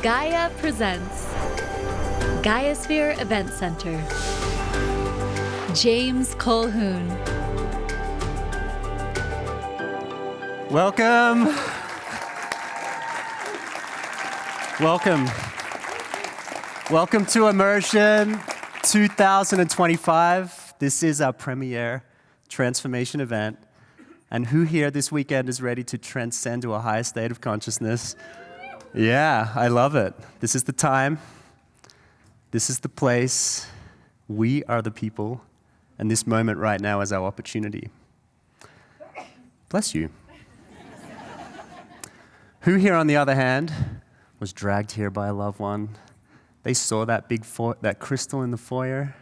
Gaia presents GaiaSphere Event Center. James Colhoun. Welcome. Welcome. Welcome to Emersion 2025. This is our premier transformation event. And who here this weekend is ready to transcend to a higher state of consciousness? Yeah, I love it. This is the time. This is the place. We are the people. And this moment right now is our opportunity. Bless you. Who here, on the other hand, was dragged here by a loved one? They saw that that crystal in the foyer,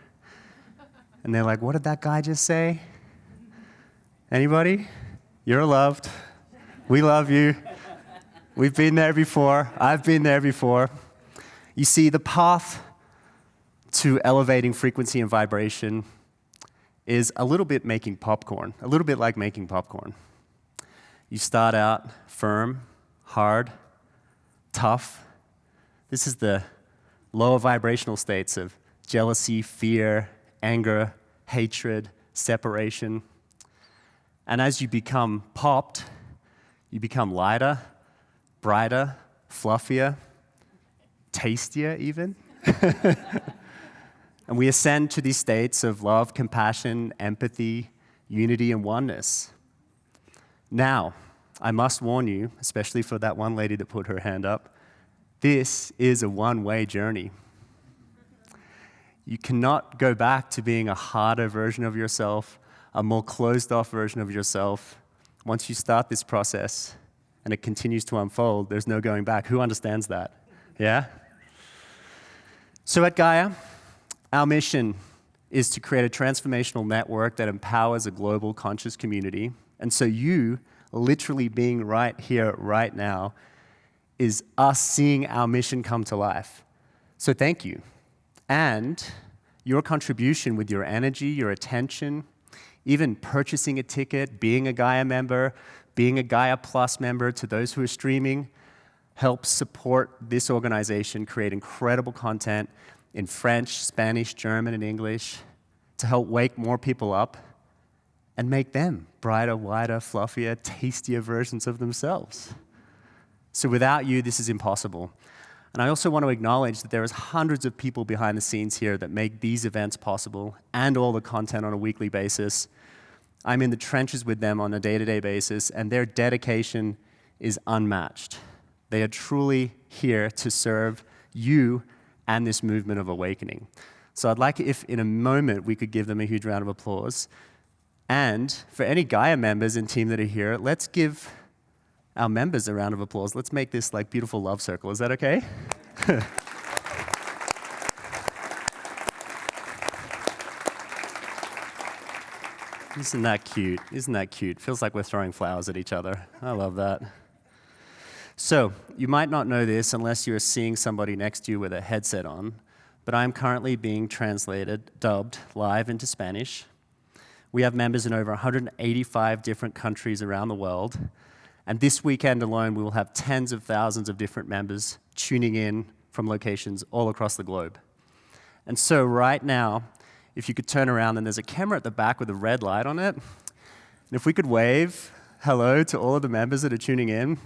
and they're like, what did that guy just say? Anybody? You're loved. We love you. We've been there before. I've been there before. You see, the path to elevating frequency and vibration is a little bit making popcorn, a little bit like making popcorn. You start out firm, hard, tough. This is the lower vibrational states of jealousy, fear, anger, hatred, separation. And as you become popped, you become lighter, brighter, fluffier, tastier even. And we ascend to these states of love, compassion, empathy, unity, and oneness. Now, I must warn you, especially for that one lady that put her hand up, this is a one-way journey. You cannot go back to being a harder version of yourself, a more closed-off version of yourself. Once you start this process and it continues to unfold, there's no going back. Who understands that? Yeah? So at Gaia, our mission is to create a transformational network that empowers a global conscious community. And so you, literally being right here, right now, is us seeing our mission come to life. So thank you. And your contribution with your energy, your attention, even purchasing a ticket, being a Gaia member, being a Gaia Plus member, to those who are streaming, helps support this organization create incredible content in French, Spanish, German, and English to help wake more people up and make them brighter, wider, fluffier, tastier versions of themselves. So without you, this is impossible. And I also want to acknowledge that there is hundreds of people behind the scenes here that make these events possible and all the content on a weekly basis. I'm in the trenches with them on a day-to-day basis, and their dedication is unmatched. They are truly here to serve you and this movement of awakening. So I'd like if in a moment we could give them a huge round of applause. And for any Gaia members and team that are here, let's give our members a round of applause. Let's make this like beautiful love circle. Is that okay? Isn't that cute? Isn't that cute? Feels like we're throwing flowers at each other. I love that. So, you might not know this unless you're seeing somebody next to you with a headset on, but I'm currently being dubbed live into Spanish. We have members in over 185 different countries around the world, and this weekend alone we will have tens of thousands of different members tuning in from locations all across the globe. And so right now, if you could turn around, and there's a camera at the back with a red light on it, and if we could wave hello to all of the members that are tuning in.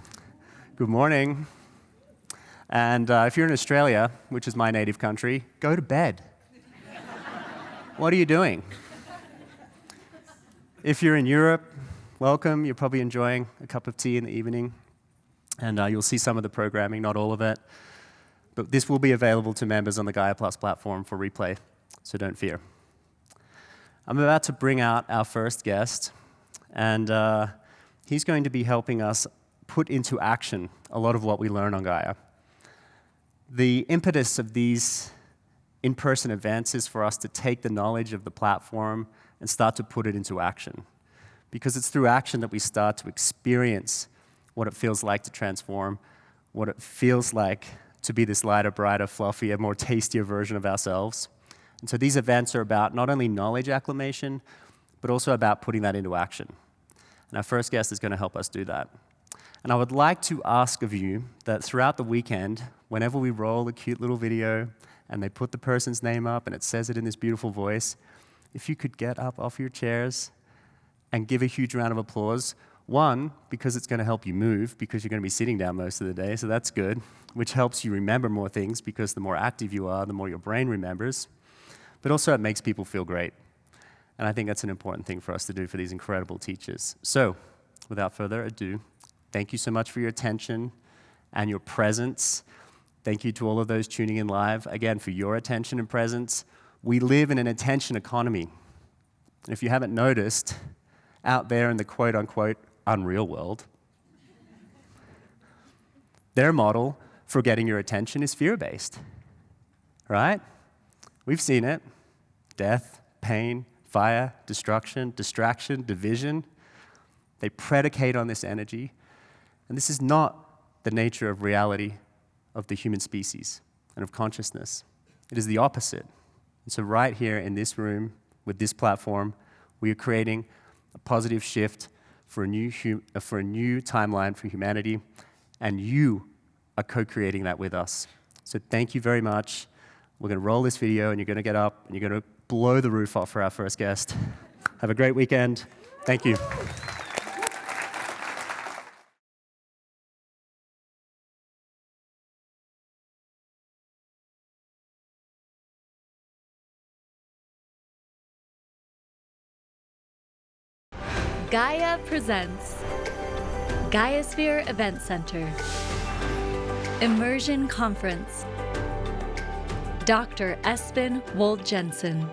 Good morning. And if you're in Australia, which is my native country, go to bed. What are you doing? If you're in Europe, welcome. You're probably enjoying a cup of tea in the evening. And you'll see some of the programming, not all of it. But this will be available to members on the Gaia Plus platform for replay, so don't fear. I'm about to bring out our first guest, and he's going to be helping us put into action a lot of what we learn on Gaia. The impetus of these in-person events is for us to take the knowledge of the platform and start to put it into action. Because it's through action that we start to experience what it feels like to transform, what it feels like to be this lighter, brighter, fluffier, more tastier version of ourselves. And so these events are about not only knowledge acclimation, but also about putting that into action. And our first guest is going to help us do that. And I would like to ask of you that throughout the weekend, whenever we roll a cute little video and they put the person's name up and it says it in this beautiful voice, if you could get up off your chairs and give a huge round of applause. One, because it's going to help you move, because you're going to be sitting down most of the day, so that's good, which helps you remember more things, because the more active you are, the more your brain remembers. But also it makes people feel great. And I think that's an important thing for us to do for these incredible teachers. So, without further ado, thank you so much for your attention and your presence. Thank you to all of those tuning in live, again, for your attention and presence. We live in an attention economy. And if you haven't noticed, out there in the quote-unquote unreal world, their model for getting your attention is fear-based, right? We've seen it. Death, pain, fire, destruction, distraction, division. They predicate on this energy. And this is not the nature of reality of the human species and of consciousness. It is the opposite. And so right here in this room, with this platform, we are creating a positive shift for a new timeline for humanity, and you are co-creating that with us. So thank you very much. We're going to roll this video, and you're going to get up, and you're going to blow the roof off for our first guest. Have a great weekend. Thank you. Gaia presents GaiaSphere Event Center Immersion Conference. Dr. Espen Wold Jensen.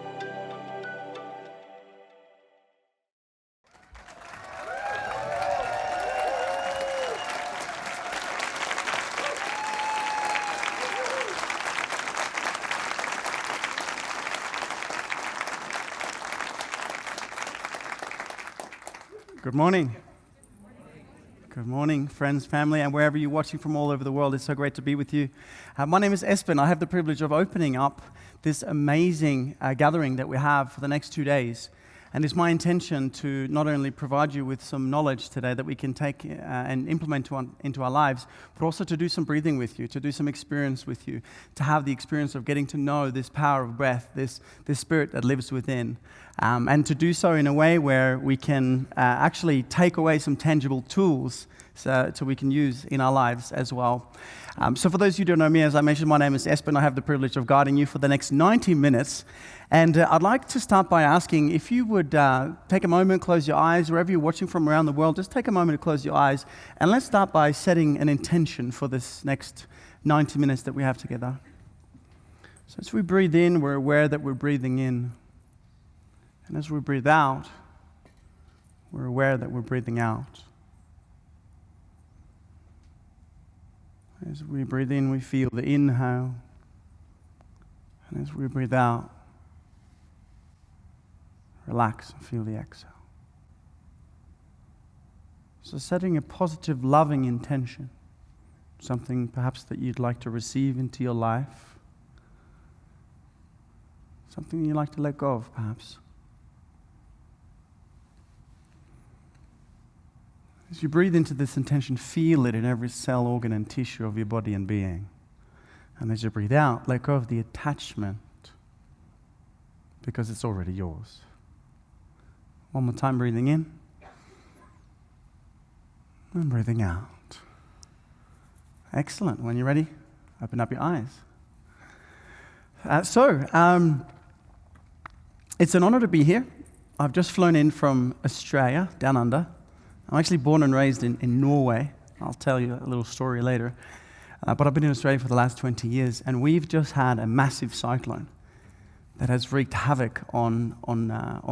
Good morning. Good morning, friends, family, and wherever you're watching from all over the world. It's so great to be with you. My name is Espen. I have the privilege of opening up this amazing gathering that we have for the next 2 days. And it's my intention to not only provide you with some knowledge today that we can take and implement into our lives, but also to do some breathing with you, to do some experience with you, to have the experience of getting to know this power of breath, this spirit that lives within, and to do so in a way where we can actually take away some tangible tools so we can use in our lives as well. So for those of you who don't know me, as I mentioned, my name is Espen. I have the privilege of guiding you for the next 90 minutes. And I'd like to start by asking if you would take a moment, close your eyes, wherever you're watching from around the world, just take a moment to close your eyes. And let's start by setting an intention for this next 90 minutes that we have together. So as we breathe in, we're aware that we're breathing in. And as we breathe out, we're aware that we're breathing out. As we breathe in, we feel the inhale. And as we breathe out, relax and feel the exhale. So setting a positive, loving intention, something perhaps that you'd like to receive into your life, something you'd like to let go of, perhaps. As you breathe into this intention, feel it in every cell, organ, and tissue of your body and being. And as you breathe out, let go of the attachment, because it's already yours. One more time, breathing in. And breathing out. Excellent. When you're ready, open up your eyes. It's an honor to be here. I've just flown in from Australia, down under. I'm actually born and raised in Norway. I'll tell you a little story later. But I've been in Australia for the last 20 years, and we've just had a massive cyclone that has wreaked havoc on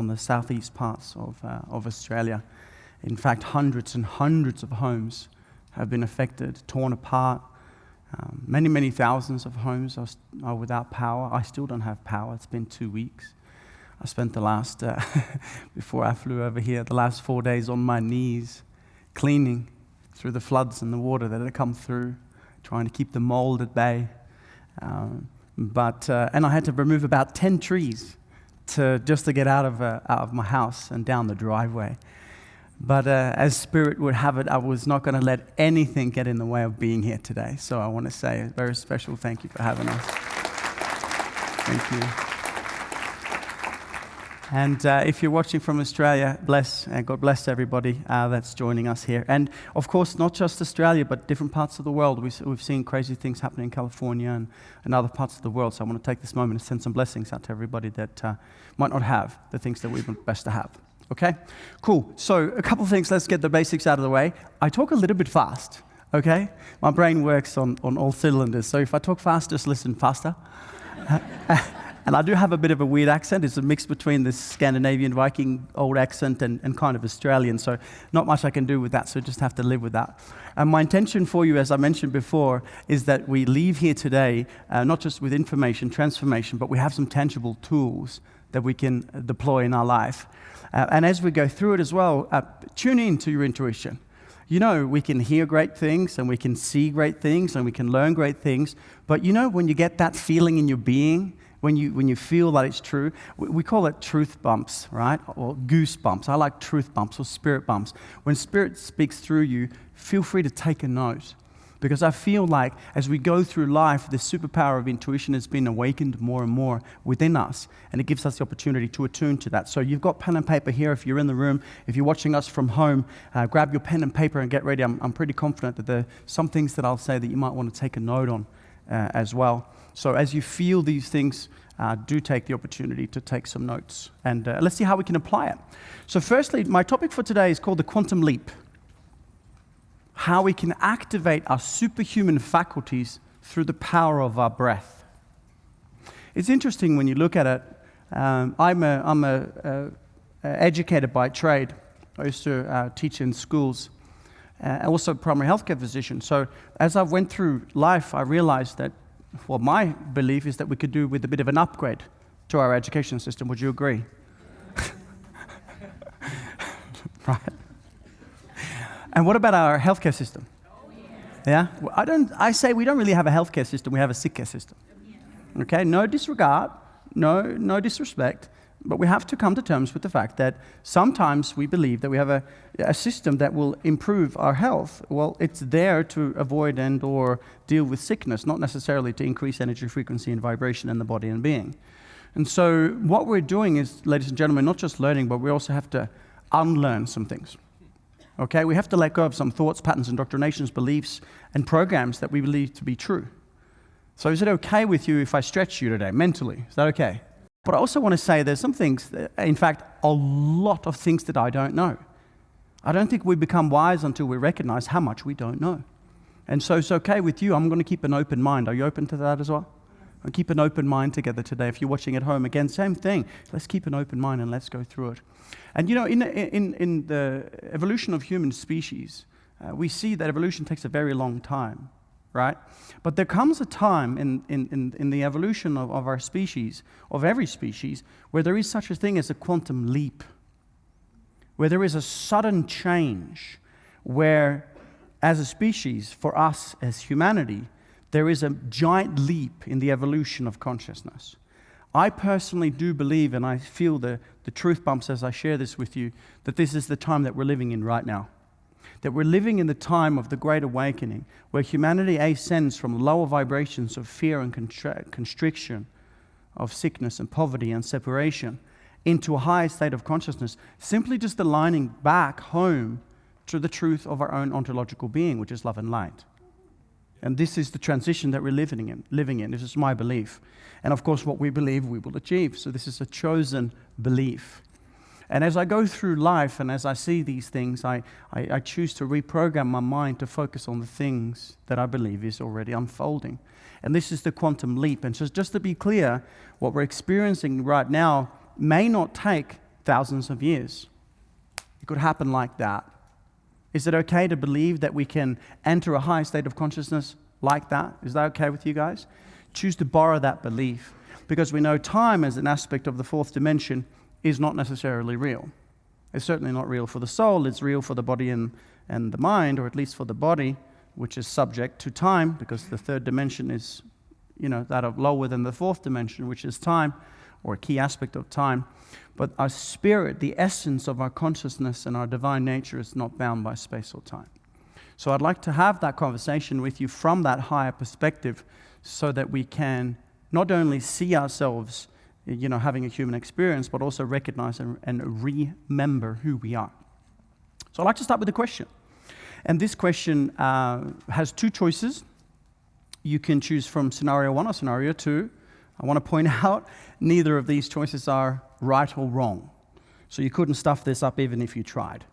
the southeast parts of Australia. In fact, hundreds and hundreds of homes have been affected, torn apart. Many, many thousands of homes are without power. I still don't have power. It's been 2 weeks. I spent the last, before I flew over here, the last 4 days on my knees, cleaning through the floods and the water that had come through, trying to keep the mold at bay. And I had to remove about 10 trees just to get out of my house and down the driveway. But as Spirit would have it, I was not going to let anything get in the way of being here today. So I want to say a very special thank you for having us. Thank you. And if you're watching from Australia, God bless everybody that's joining us here. And of course, not just Australia, but different parts of the world. We've seen crazy things happening in California and other parts of the world. So I want to take this moment and send some blessings out to everybody that might not have the things that we want best to have. Okay? Cool. So a couple of things. Let's get the basics out of the way. I talk a little bit fast. Okay? My brain works on all cylinders. So if I talk fast, just listen faster. And I do have a bit of a weird accent. It's a mix between this Scandinavian Viking old accent and kind of Australian. So not much I can do with that, so just have to live with that. And my intention for you, as I mentioned before, is that we leave here today, not just with information, transformation, but we have some tangible tools that we can deploy in our life. And as we go through it as well, tune in to your intuition. You know, we can hear great things, and we can see great things, and we can learn great things. But you know, when you get that feeling in your being, when you feel that it's true, we call it truth bumps, right? Or goose bumps. I like truth bumps or spirit bumps. When Spirit speaks through you, feel free to take a note. Because I feel like as we go through life, the superpower of intuition has been awakened more and more within us. And it gives us the opportunity to attune to that. So you've got pen and paper here if you're in the room. If you're watching us from home, grab your pen and paper and get ready. I'm pretty confident that there are some things that I'll say that you might want to take a note on as well. So as you feel these things, do take the opportunity to take some notes. And let's see how we can apply it. So firstly, my topic for today is called the quantum leap. How we can activate our superhuman faculties through the power of our breath. It's interesting when you look at it. I'm a educator by trade. I used to teach in schools. Also a primary healthcare physician. So as I went through life, I realized that my belief is that we could do with a bit of an upgrade to our education system. Would you agree? Right. And what about our healthcare system? Yeah? I say we don't really have a healthcare system, we have a sick care system. Okay? No disregard, no disrespect, but we have to come to terms with the fact that sometimes we believe that we have a system that will improve our health. Well, it's there to avoid and or deal with sickness, not necessarily to increase energy frequency and vibration in the body and being. And so what we're doing is, ladies and gentlemen, not just learning, but we also have to unlearn some things. Okay? We have to let go of some thoughts, patterns, indoctrinations, beliefs, and programs that we believe to be true. So is it okay with you if I stretch you today, mentally? Is that okay? But I also want to say there's some things, in fact, a lot of things that I don't know. I don't think we become wise until we recognize how much we don't know. And so it's okay with you. I'm going to keep an open mind. Are you open to that as well? I'll keep an open mind together today. If you're watching at home, again, same thing. Let's keep an open mind and let's go through it. And you know, in the evolution of human species, we see that evolution takes a very long time. Right? But there comes a time in the evolution of our species, of every species, where there is such a thing as a quantum leap, where there is a sudden change, where as a species, for us as humanity, there is a giant leap in the evolution of consciousness. I personally do believe, and I feel the truth bumps as I share this with you, that this is the time that we're living in right now. That we're living in the time of the Great Awakening, where humanity ascends from lower vibrations of fear and constriction, of sickness and poverty and separation, into a higher state of consciousness, simply just aligning back home to the truth of our own ontological being, which is love and light. And this is the transition that we're living in. This is my belief. And of course, what we believe we will achieve. So this is a chosen belief. And as I go through life and as I see these things, I choose to reprogram my mind to focus on the things that I believe is already unfolding. And this is the quantum leap. And so just to be clear, what we're experiencing right now may not take thousands of years. It could happen like that. Is it okay to believe that we can enter a high state of consciousness like that? Is that okay with you guys? Choose to borrow that belief, because we know time as an aspect of the fourth dimension is not necessarily real. It's certainly not real for the soul. It's real for the body and the mind, or at least for the body, which is subject to time, because the third dimension is, that of lower than the fourth dimension, which is time. or a key aspect of time. But our spirit, the essence of our consciousness and our divine nature, is not bound by space or time. So I'd like to have that conversation with you from that higher perspective so that we can not only see ourselves, having a human experience, but also recognize and remember who we are. So I'd like to start with a question. And this question has two choices. You can choose from scenario 1 or scenario 2. I want to point out neither of these choices are right or wrong. So you couldn't stuff this up even if you tried.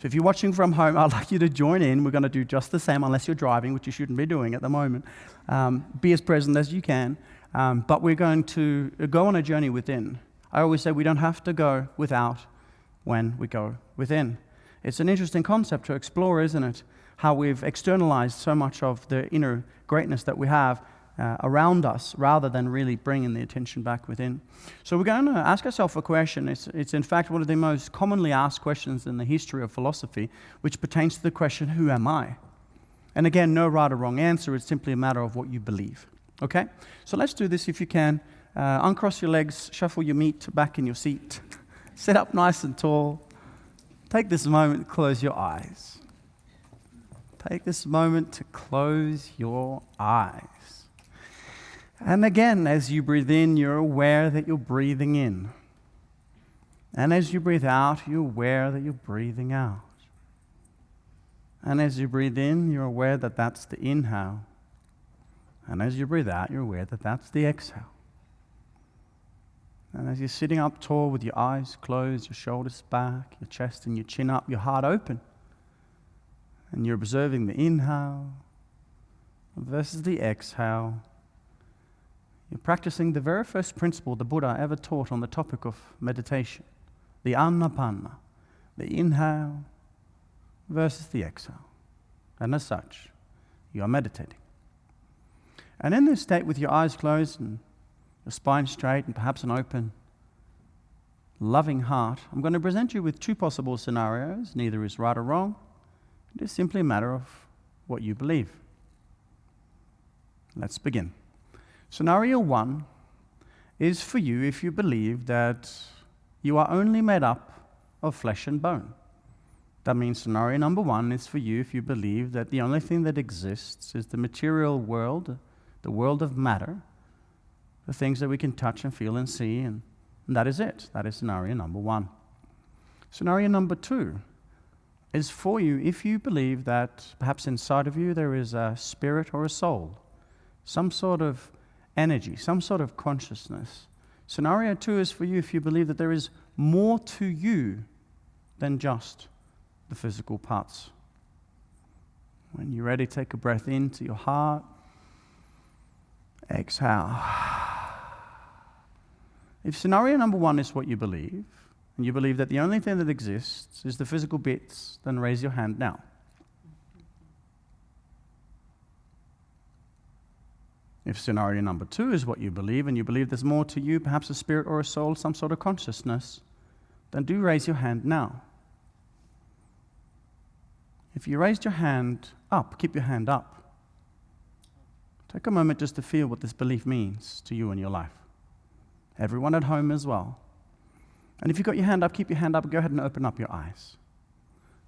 So if you're watching from home, I'd like you to join in. We're going to do just the same unless you're driving, which you shouldn't be doing at the moment. Be as present as you can. But we're going to go on a journey within. I always say we don't have to go without when we go within. It's an interesting concept to explore, isn't it? How we've externalized so much of the inner greatness that we have around us rather than really bringing the attention back within. So we're going to ask ourselves a question. It's in fact one of the most commonly asked questions in the history of philosophy, which pertains to the question, who am I? And again, no right or wrong answer. It's simply a matter of what you believe. Okay? So let's do this if you can. Uncross your legs, shuffle your meat back in your seat. Sit up nice and tall. Take this moment to close your eyes. Take this moment to close your eyes. And again, as you breathe in, you're aware that you're breathing in. And as you breathe out, you're aware that you're breathing out. And as you breathe in, you're aware that that's the inhale. And as you breathe out, you're aware that that's the exhale. And as you're sitting up tall with your eyes closed, your shoulders back, your chest and your chin up, your heart open, and you're observing the inhale versus the exhale, you're practicing the very first principle the Buddha ever taught on the topic of meditation, the Anapana, the inhale versus the exhale. And as such, you are meditating. And in this state, with your eyes closed and your spine straight and perhaps an open, loving heart, I'm going to present you with two possible scenarios. Neither is right or wrong. It is simply a matter of what you believe. Let's begin. Scenario 1 is for you if you believe that you are only made up of flesh and bone. That means scenario number 1 is for you if you believe that the only thing that exists is the material world, the world of matter, the things that we can touch and feel and see, and that is it. That is scenario number 1. Scenario number 2 is for you if you believe that perhaps inside of you there is a spirit or a soul, some sort of energy, some sort of consciousness. Scenario 2 is for you if you believe that there is more to you than just the physical parts. When you're ready, take a breath into your heart. Exhale. If scenario number 1 is what you believe, and you believe that the only thing that exists is the physical bits, then raise your hand now. If scenario number 2 is what you believe, and you believe there's more to you, perhaps a spirit or a soul, some sort of consciousness, then do raise your hand now. If you raised your hand up, keep your hand up. Take a moment just to feel what this belief means to you in your life. Everyone at home as well. And if you've got your hand up, keep your hand up, and go ahead and open up your eyes.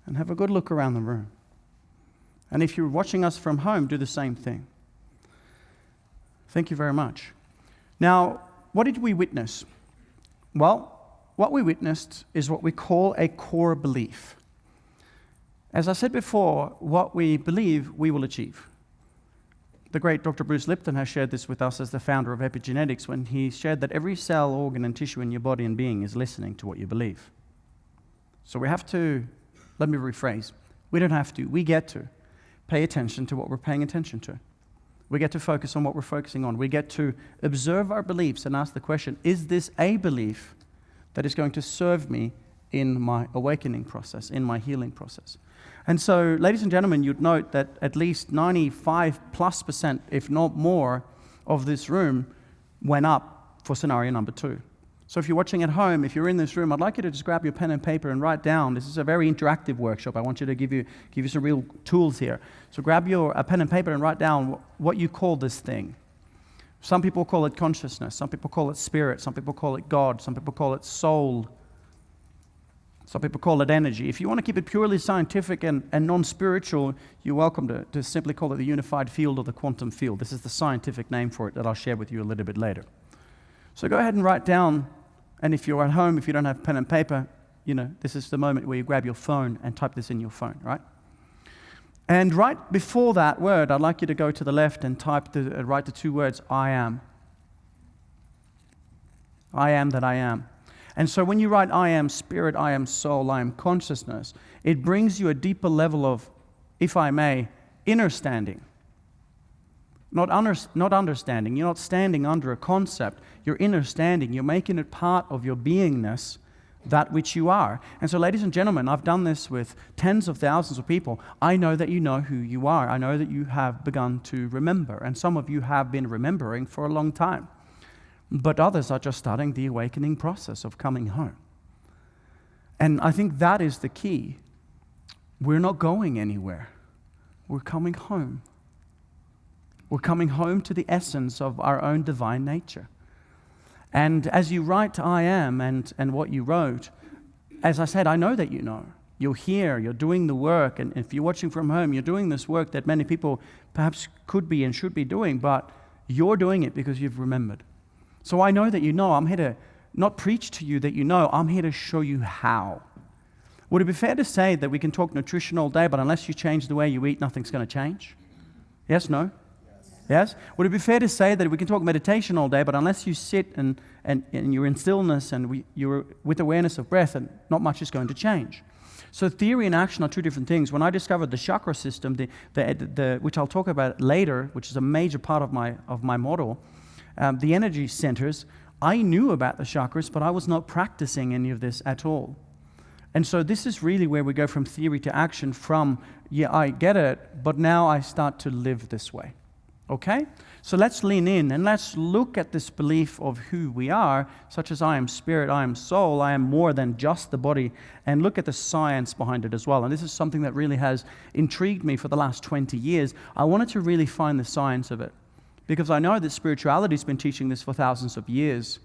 And have a good look around the room. And if you're watching us from home, do the same thing. Thank you very much. Now, what did we witness? Well, what we witnessed is what we call a core belief. As I said before, what we believe, we will achieve. The great Dr. Bruce Lipton has shared this with us as the founder of epigenetics when he shared that every cell, organ, and tissue in your body and being is listening to what you believe. So we have to, let me rephrase, we don't have to, we get to pay attention to what we're paying attention to. We get to focus on what we're focusing on. We get to observe our beliefs and ask the question, is this a belief that is going to serve me in my awakening process, in my healing process? And so, ladies and gentlemen, you'd note that at least 95+%, if not more, of this room went up for scenario number 2. So if you're watching at home, if you're in this room, I'd like you to just grab your pen and paper and write down. This is a very interactive workshop. I want you to give you some real tools here. So grab your pen and paper and write down what you call this thing. Some people call it consciousness. Some people call it spirit. Some people call it God. Some people call it soul. Some people call it energy. If you want to keep it purely scientific and non-spiritual, you're welcome to simply call it the unified field or the quantum field. This is the scientific name for it that I'll share with you a little bit later. So go ahead and write down, and if you're at home, if you don't have pen and paper, this is the moment where you grab your phone and type this in your phone, right? And right before that word, I'd like you to go to the left and write the two words, I am. I am that I am. And so when you write I am spirit, I am soul, I am consciousness, it brings you a deeper level of, if I may, inner standing. Not understanding. You're not standing under a concept. You're inner standing. You're making it part of your beingness, that which you are. And so, ladies and gentlemen, I've done this with tens of thousands of people. I know that you know who you are. I know that you have begun to remember. And some of you have been remembering for a long time. But others are just starting the awakening process of coming home. And I think that is the key. We're not going anywhere. We're coming home. We're coming home to the essence of our own divine nature. And as you write I am and what you wrote, as I said, I know that you know. You're here, you're doing the work, and if you're watching from home, you're doing this work that many people perhaps could be and should be doing, but you're doing it because you've remembered. So I know that you know. I'm here to not preach to you that you know. I'm here to show you how. Would it be fair to say that we can talk nutrition all day, but unless you change the way you eat, nothing's going to change? Yes, no? Yes? Would it be fair to say that we can talk meditation all day, but unless you sit and you're in stillness and you're with awareness of breath, and not much is going to change? So theory and action are two different things. When I discovered the chakra system, which I'll talk about later, which is a major part of my model, the energy centers, I knew about the chakras, but I was not practicing any of this at all. And so this is really where we go from theory to action, from, yeah, I get it, but now I start to live this way. Okay? So let's lean in and let's look at this belief of who we are, such as I am spirit, I am soul, I am more than just the body, and look at the science behind it as well. And this is something that really has intrigued me for the last 20 years. I wanted to really find the science of it, because I know that spirituality has been teaching this for thousands of years.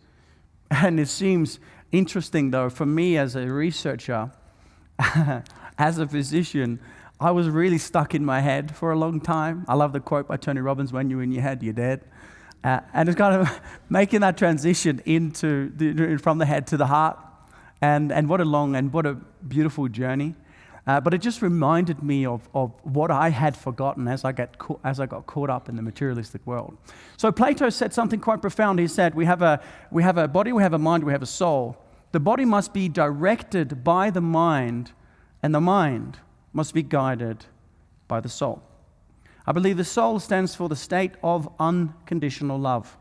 And it seems interesting, though, for me as a researcher, as a physician, I was really stuck in my head for a long time. I love the quote by Tony Robbins, when you're in your head, you're dead. And it's kind of making that transition from the head to the heart. And what a long and what a beautiful journey. But it just reminded me of what I had forgotten as I got caught up in the materialistic world. So Plato said something quite profound. He said, we have a body, we have a mind, we have a soul. The body must be directed by the mind, and the mind must be guided by the soul. I believe the soul stands for the state of unconditional love.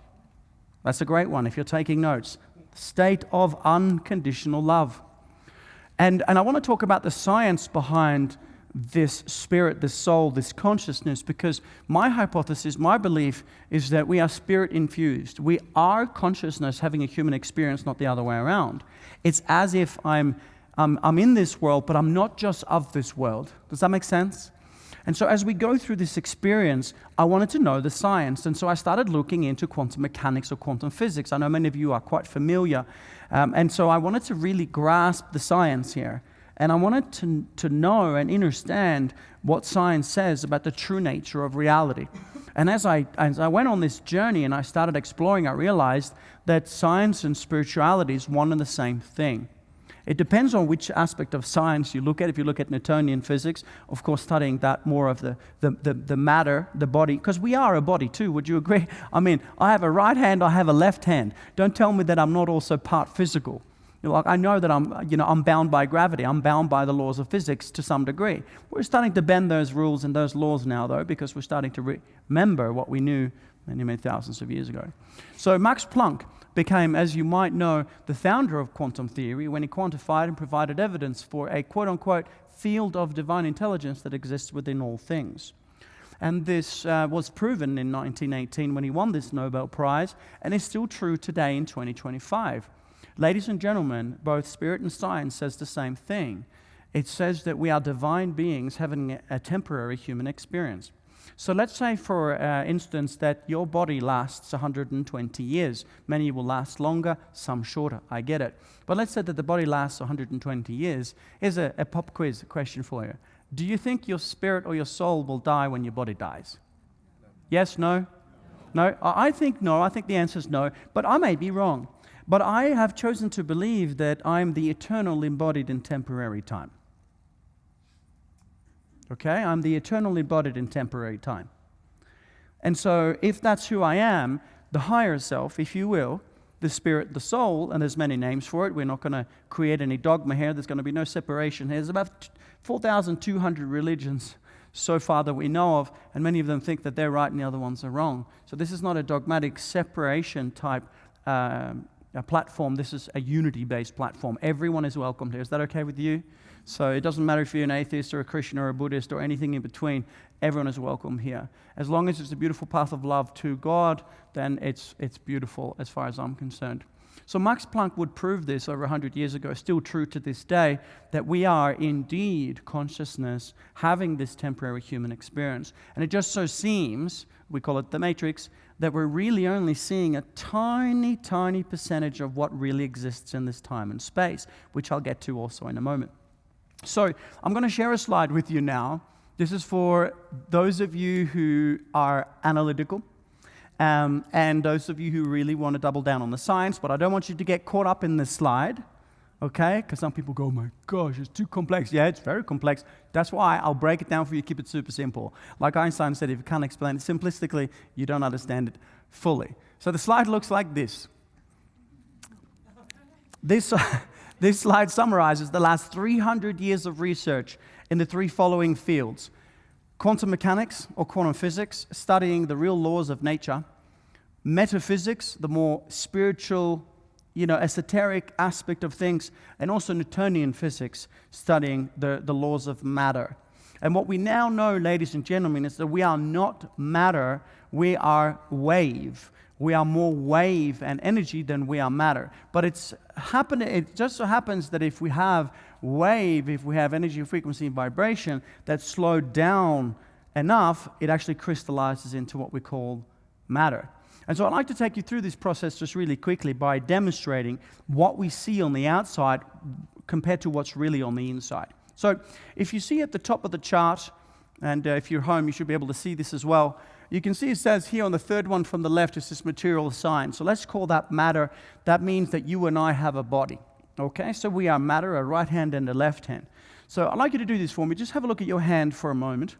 That's a great one if you're taking notes. State of unconditional love. And I want to talk about the science behind this spirit, this soul, this consciousness, because my hypothesis, my belief is that we are spirit infused. We are consciousness having a human experience, not the other way around. It's as if I'm in this world, but I'm not just of this world. Does that make sense? And so as we go through this experience, I wanted to know the science. And so I started looking into quantum mechanics or quantum physics. I know many of you are quite familiar. And so I wanted to really grasp the science here. And I wanted to know and understand what science says about the true nature of reality. And as I went on this journey and I started exploring, I realized that science and spirituality is one and the same thing. It depends on which aspect of science you look at. If you look at Newtonian physics, of course, studying that more of the matter, the body, because we are a body too, would you agree? I mean, I have a right hand, I have a left hand. Don't tell me that I'm not also part physical. Like, I know that I'm bound by gravity. I'm bound by the laws of physics to some degree. We're starting to bend those rules and those laws now, though, because we're starting to remember what we knew many, many thousands of years ago. So Max Planck became, as you might know, the founder of quantum theory when he quantified and provided evidence for a quote-unquote field of divine intelligence that exists within all things. And this was proven in 1918 when he won this Nobel Prize, and is still true today in 2025. Ladies and gentlemen, both spirit and science says the same thing. It says that we are divine beings having a temporary human experience. So let's say, for instance, that your body lasts 120 years. Many will last longer, some shorter. I get it. But let's say that the body lasts 120 years. Here's a pop quiz question for you. Do you think your spirit or your soul will die when your body dies? Yes, no? No? I think no. I think the answer is no. But I may be wrong. But I have chosen to believe that I'm the eternal embodied in temporary time. Okay? I'm the eternal embodied in temporary time. And so if that's who I am, the higher self, if you will, the spirit, the soul, and there's many names for it. We're not going to create any dogma here. There's going to be no separation here. There's about 4,200 religions so far that we know of, and many of them think that they're right and the other ones are wrong. So this is not a dogmatic separation type platform. This is a unity-based platform. Everyone is welcome here. Is that okay with you? So it doesn't matter if you're an atheist or a Christian or a Buddhist or anything in between. Everyone is welcome here. As long as it's a beautiful path of love to God, then it's beautiful as far as I'm concerned. So Max Planck would prove this over 100 years ago, still true to this day, that we are indeed consciousness having this temporary human experience. And it just so seems, we call it the matrix, that we're really only seeing a tiny, tiny percentage of what really exists in this time and space, which I'll get to also in a moment. So I'm going to share a slide with you now. This is for those of you who are analytical, and those of you who really want to double down on the science, but I don't want you to get caught up in this slide, okay? Because some people go, oh my gosh, it's too complex. Yeah, it's very complex. That's why I'll break it down for you, keep it super simple. Like Einstein said, if you can't explain it simplistically, you don't understand it fully. So the slide looks like this. This slide summarizes the last 300 years of research in the three following fields: quantum mechanics or quantum physics, studying the real laws of nature; metaphysics, the more spiritual, esoteric aspect of things; and also Newtonian physics, studying the laws of matter. And what we now know, ladies and gentlemen, is that we are not matter, we are wave. We are more wave and energy than we are matter. But it just so happens that if we have wave, if we have energy, frequency, and vibration that's slowed down enough, it actually crystallizes into what we call matter. And so I'd like to take you through this process just really quickly by demonstrating what we see on the outside compared to what's really on the inside. So if you see at the top of the chart, and if you're home, you should be able to see this as well. You can see it says here on the third one from the left is this material sign. So let's call that matter. That means that you and I have a body. Okay, so we are matter, a right hand and a left hand. So I'd like you to do this for me. Just have a look at your hand for a moment.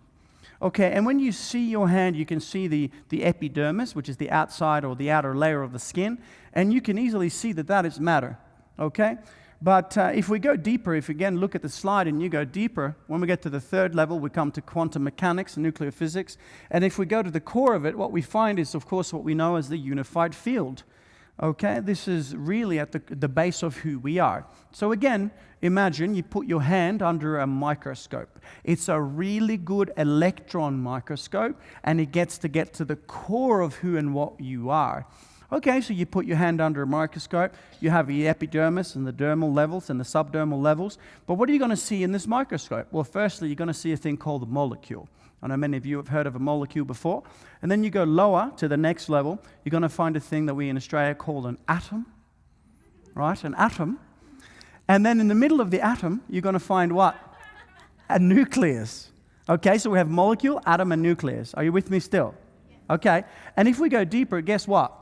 Okay, and when you see your hand, you can see the epidermis, which is the outside or the outer layer of the skin, and you can easily see that that is matter. Okay? But if we go deeper, if again look at the slide and you go deeper, when we get to the third level, we come to quantum mechanics and nuclear physics. And if we go to the core of it, what we find is, of course, what we know as the unified field. Okay, this is really at the base of who we are. So again, imagine you put your hand under a microscope. It's a really good electron microscope, and it gets to get to the core of who and what you are. Okay, so you put your hand under a microscope, you have the epidermis and the dermal levels and the subdermal levels, but what are you going to see in this microscope? Well, firstly, you're going to see a thing called a molecule. I know many of you have heard of a molecule before. And then you go lower to the next level, you're going to find a thing that we in Australia call an atom, right? An atom. And then in the middle of the atom, you're going to find what? A nucleus. Okay, so we have molecule, atom, and nucleus. Are you with me still? Okay, and if we go deeper, guess what?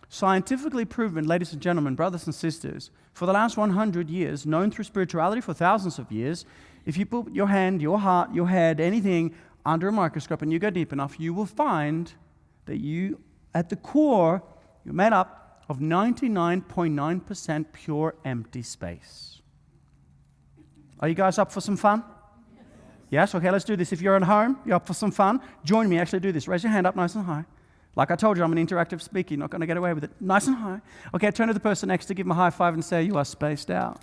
Scientifically proven, ladies and gentlemen, brothers and sisters, for the last 100 years, known through spirituality for thousands of years, if you put your hand, your heart, your head, anything under a microscope and you go deep enough, you will find that you, at the core, you're made up of 99.9% pure empty space. Are you guys up for some fun? Yes? Okay, let's do this. If you're at home, you're up for some fun, join me, actually do this. Raise your hand up nice and high. Like I told you, I'm an interactive speaker. You're not going to get away with it. Nice and high. Okay, turn to the person next to, give them a high five and say, you are spaced out.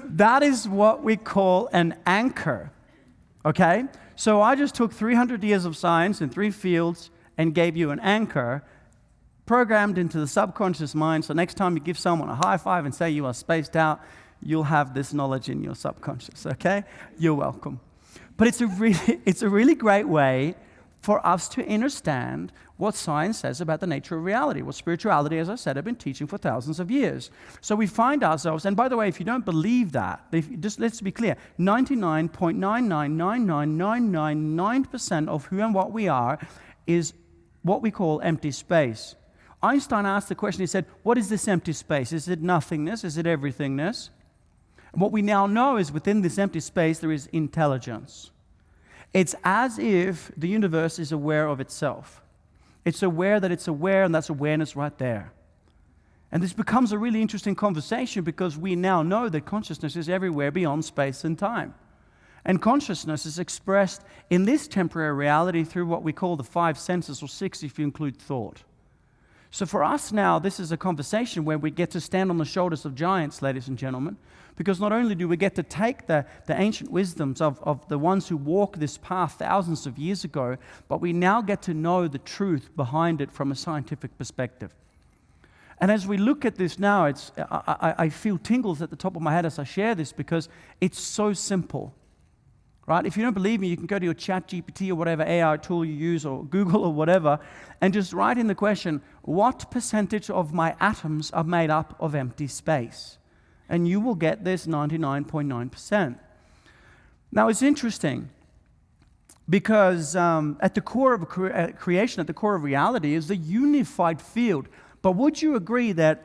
That is what we call an anchor, okay? So I just took 300 years of science in three fields and gave you an anchor. programmed into the subconscious mind. So next time you give someone a high five and say you are spaced out, you'll have this knowledge in your subconscious, okay? You're welcome. But it's a really great way for us to understand what science says about the nature of reality, what spirituality, as I said, have been teaching for thousands of years. So we find ourselves, and by the way, if you don't believe that, just let's be clear, 99.9999999% of who and what we are is what we call empty space. Einstein asked the question, he said, what is this empty space? Is it nothingness? Is it everythingness? And what we now know is within this empty space there is intelligence. It's as if the universe is aware of itself. It's aware that it's aware, and that's awareness right there. And this becomes a really interesting conversation because we now know that consciousness is everywhere beyond space and time. And consciousness is expressed in this temporary reality through what we call the 5 senses, or 6 if you include thought. So for us now, this is a conversation where we get to stand on the shoulders of giants, ladies and gentlemen, because not only do we get to take the ancient wisdoms of the ones who walked this path thousands of years ago, but we now get to know the truth behind it from a scientific perspective. And as we look at this now, I feel tingles at the top of my head as I share this because it's so simple. Right? If you don't believe me, you can go to your ChatGPT or whatever AI tool you use, or Google or whatever, and just write in the question, what percentage of my atoms are made up of empty space? And you will get this 99.9%. Now, it's interesting because at the core of creation, at the core of reality, is the unified field. But would you agree that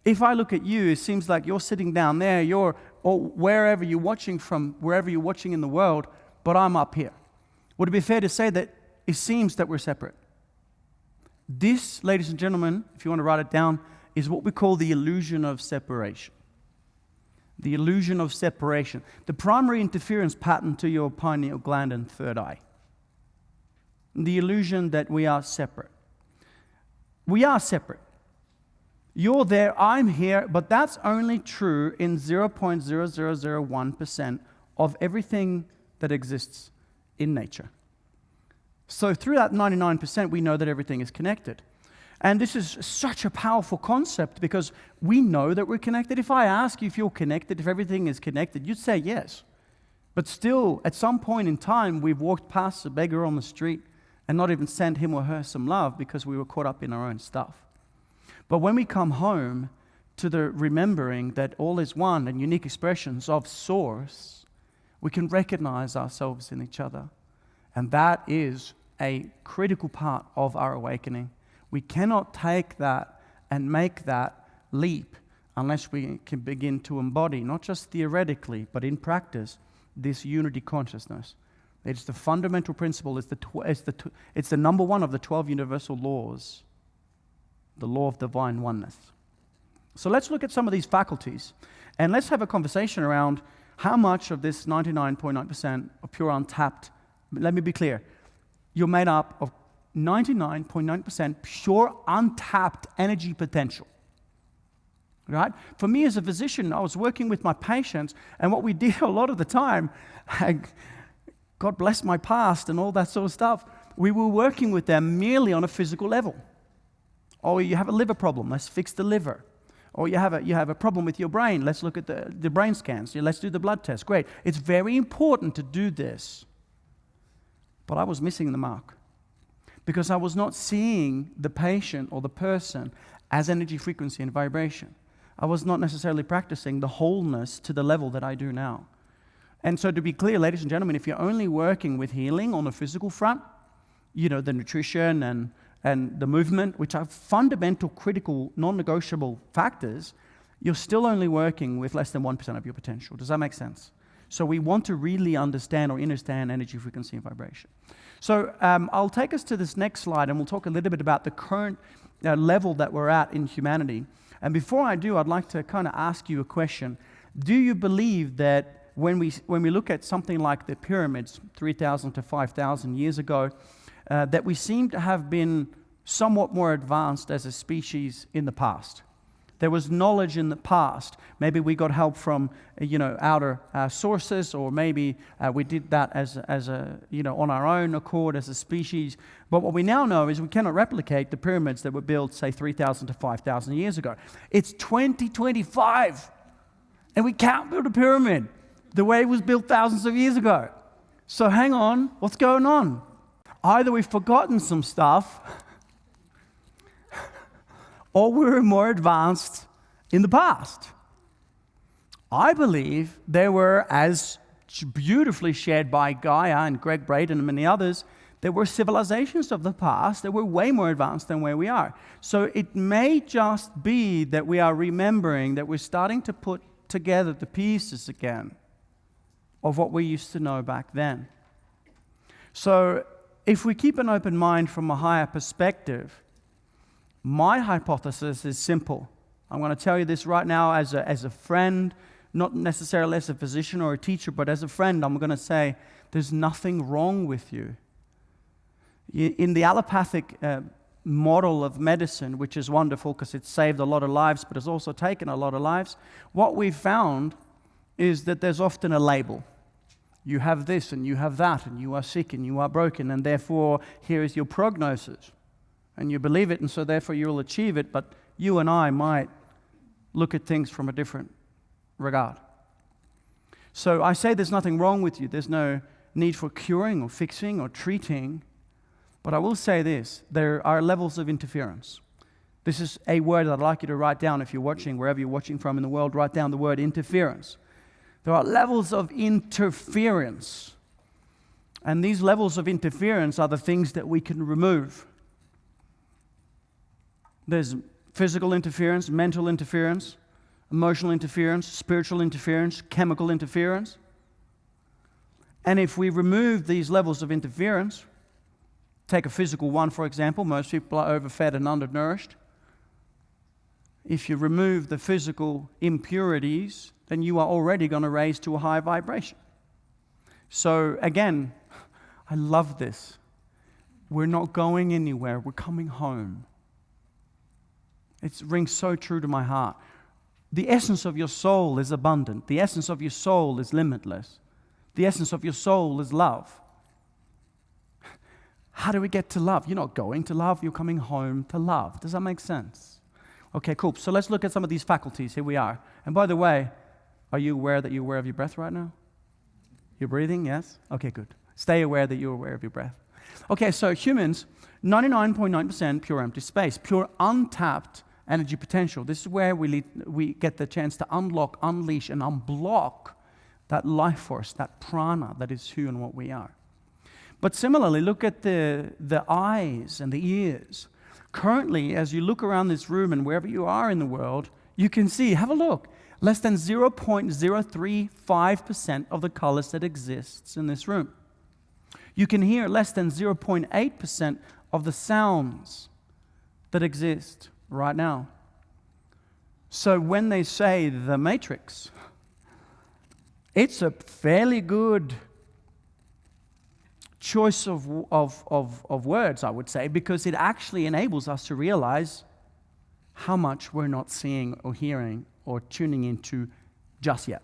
if I look at you, it seems like you're sitting down there, or wherever you're watching from, wherever you're watching in the world, but I'm up here. Would it be fair to say that it seems that we're separate? This, ladies and gentlemen, if you want to write it down, is what we call the illusion of separation. The illusion of separation. The primary interference pattern to your pineal gland and third eye. The illusion that we are separate. We are separate. You're there, I'm here, but that's only true in 0.0001% of everything that exists in nature. So through that 99%, we know that everything is connected. And this is such a powerful concept because we know that we're connected. If I ask you if you're connected, if everything is connected, you'd say yes. But still, at some point in time, we've walked past a beggar on the street and not even sent him or her some love because we were caught up in our own stuff. But when we come home to the remembering that all is one and unique expressions of Source, we can recognize ourselves in each other. And that is a critical part of our awakening. We cannot take that and make that leap unless we can begin to embody, not just theoretically, but in practice, this unity consciousness. It's the fundamental principle. It's the number one of the 12 universal laws. The law of divine oneness. So let's look at some of these faculties, and let's have a conversation around how much of this 99.9% of pure untapped, let me be clear, you're made up of 99.9% pure untapped energy potential. Right? For me as a physician, I was working with my patients, and what we did a lot of the time, God bless my past and all that sort of stuff, we were working with them merely on a physical level. Or you have a liver problem, let's fix the liver. Or you have a problem with your brain, let's look at the brain scans, let's do the blood test. Great. It's very important to do this. But I was missing the mark because I was not seeing the patient or the person as energy, frequency, and vibration. I was not necessarily practicing the wholeness to the level that I do now. And so to be clear, ladies and gentlemen, if you're only working with healing on the physical front, the nutrition and the movement, which are fundamental, critical, non-negotiable factors, you're still only working with less than 1% of your potential. Does that make sense? So we want to really understand energy, frequency, and vibration. So I'll take us to this next slide, and we'll talk a little bit about the current level that we're at in humanity. And before I do, I'd like to kind of ask you a question. Do you believe that when we look at something like the pyramids 3,000 to 5,000 years ago, that we seem to have been somewhat more advanced as a species in the past? There was knowledge in the past. Maybe we got help from, outer sources, or maybe we did that as a, on our own accord as a species. But what we now know is we cannot replicate the pyramids that were built, say, 3,000 to 5,000 years ago. It's 2025, and we can't build a pyramid the way it was built thousands of years ago. So hang on, what's going on? Either we've forgotten some stuff, or we're more advanced in the past. I believe there were, as beautifully shared by Gaia and Greg Braden and many others, there were civilizations of the past that were way more advanced than where we are. So it may just be that we are remembering that we're starting to put together the pieces again of what we used to know back then. So if we keep an open mind from a higher perspective, my hypothesis is simple. I'm going to tell you this right now as a friend, not necessarily as a physician or a teacher, but as a friend, I'm going to say there's nothing wrong with you. In the allopathic model of medicine, which is wonderful because it's saved a lot of lives, but it's also taken a lot of lives, what we've found is that there's often a label. You have this and you have that, and you are sick and you are broken, and therefore here is your prognosis. And you believe it, and so therefore you'll achieve it, but you and I might look at things from a different regard. So I say there's nothing wrong with you. There's no need for curing or fixing or treating. But I will say this, there are levels of interference. This is a word that I'd like you to write down if you're watching, wherever you're watching from in the world, write down the word interference. There are levels of interference. And these levels of interference are the things that we can remove. There's physical interference, mental interference, emotional interference, spiritual interference, chemical interference. And if we remove these levels of interference, take a physical one, for example, most people are overfed and undernourished. If you remove the physical impurities, then you are already going to raise to a high vibration. So again, I love this. We're not going anywhere, we're coming home. It rings so true to my heart. The essence of your soul is abundant. The essence of your soul is limitless. The essence of your soul is love. How do we get to love? You're not going to love, you're coming home to love. Does that make sense? Okay, cool. So let's look at some of these faculties. Here we are. And by the way, are you aware that you're aware of your breath right now? You're breathing, yes? Okay, good. Stay aware that you're aware of your breath. Okay, so humans, 99.9% pure empty space, pure untapped energy potential. This is where we get the chance to unlock, unleash, and unblock that life force, that prana that is who and what we are. But similarly, look at the eyes and the ears. Currently, as you look around this room and wherever you are in the world, you can see, have a look, less than 0.035% of the colors that exists in this room. You can hear less than 0.8% of the sounds that exist right now. So when they say the Matrix, it's a fairly good choice of words, I would say, because it actually enables us to realize how much we're not seeing or hearing or tuning into just yet.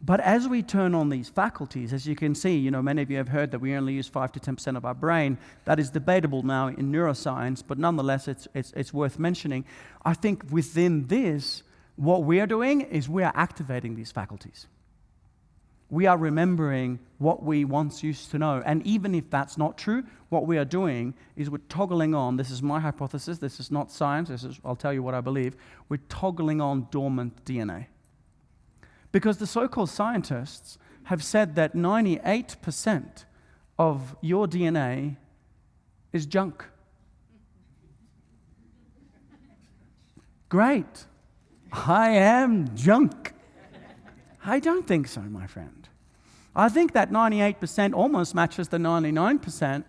But as we turn on these faculties, as you can see, many of you have heard that we only use 5 to 10% of our brain. That is debatable now in neuroscience, but nonetheless, it's worth mentioning. I think within this, what we are doing is we are activating these faculties. We are remembering what we once used to know. And even if that's not true, what we are doing is we're toggling on, this is my hypothesis, this is not science, I'll tell you what I believe, we're toggling on dormant DNA. Because the so-called scientists have said that 98% of your DNA is junk. Great. I am junk. I don't think so, my friend. I think that 98% almost matches the 99%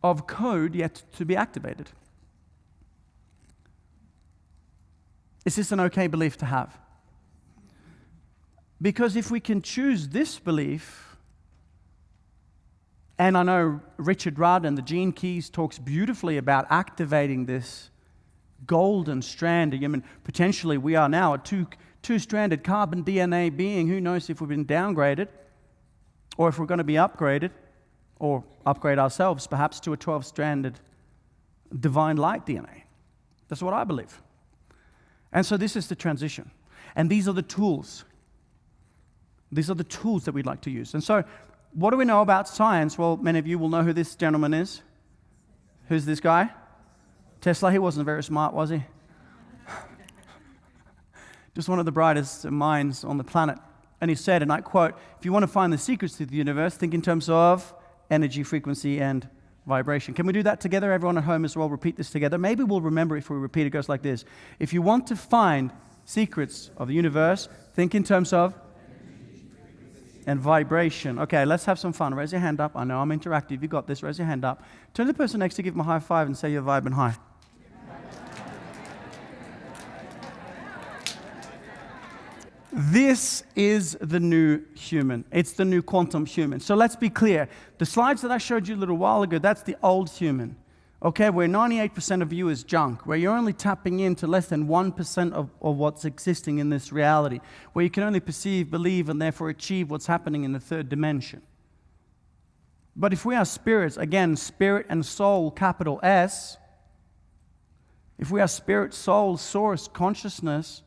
of code yet to be activated. Is this an okay belief to have? Because if we can choose this belief, And I know Richard Rudd and the Gene Keys talks beautifully about activating this golden strand. I mean, potentially we are now a two-stranded carbon DNA being. Who knows if we've been downgraded or if we're going to be upgraded or upgrade ourselves perhaps to a 12-stranded divine light DNA. That's what I believe. And so this is the transition. And these are the tools. These are the tools that we'd like to use. And so what do we know about science? Well, many of you will know who this gentleman is. Who's this guy? Tesla. He wasn't very smart, was he? Just one of the brightest minds on the planet. And he said, and I quote, if you want to find the secrets to the universe, think in terms of energy, frequency, and vibration. Can we do that together? Everyone at home as well, repeat this together. Maybe we'll remember if we repeat it. It goes like this. If you want to find secrets of the universe, think in terms of and vibration. Okay, let's have some fun. Raise your hand up. I know I'm interactive. You got this. Raise your hand up. Turn to the person next to you, give them a high five and say you're vibing high. This is the new human. It's the new quantum human. So let's be clear. The slides that I showed you a little while ago, that's the old human. Okay, where 98% of you is junk, where you're only tapping into less than 1% of what's existing in this reality, where you can only perceive, believe, and therefore achieve what's happening in the third dimension. But if we are spirits, again, spirit and soul, capital S, if we are spirit, soul, source, consciousness,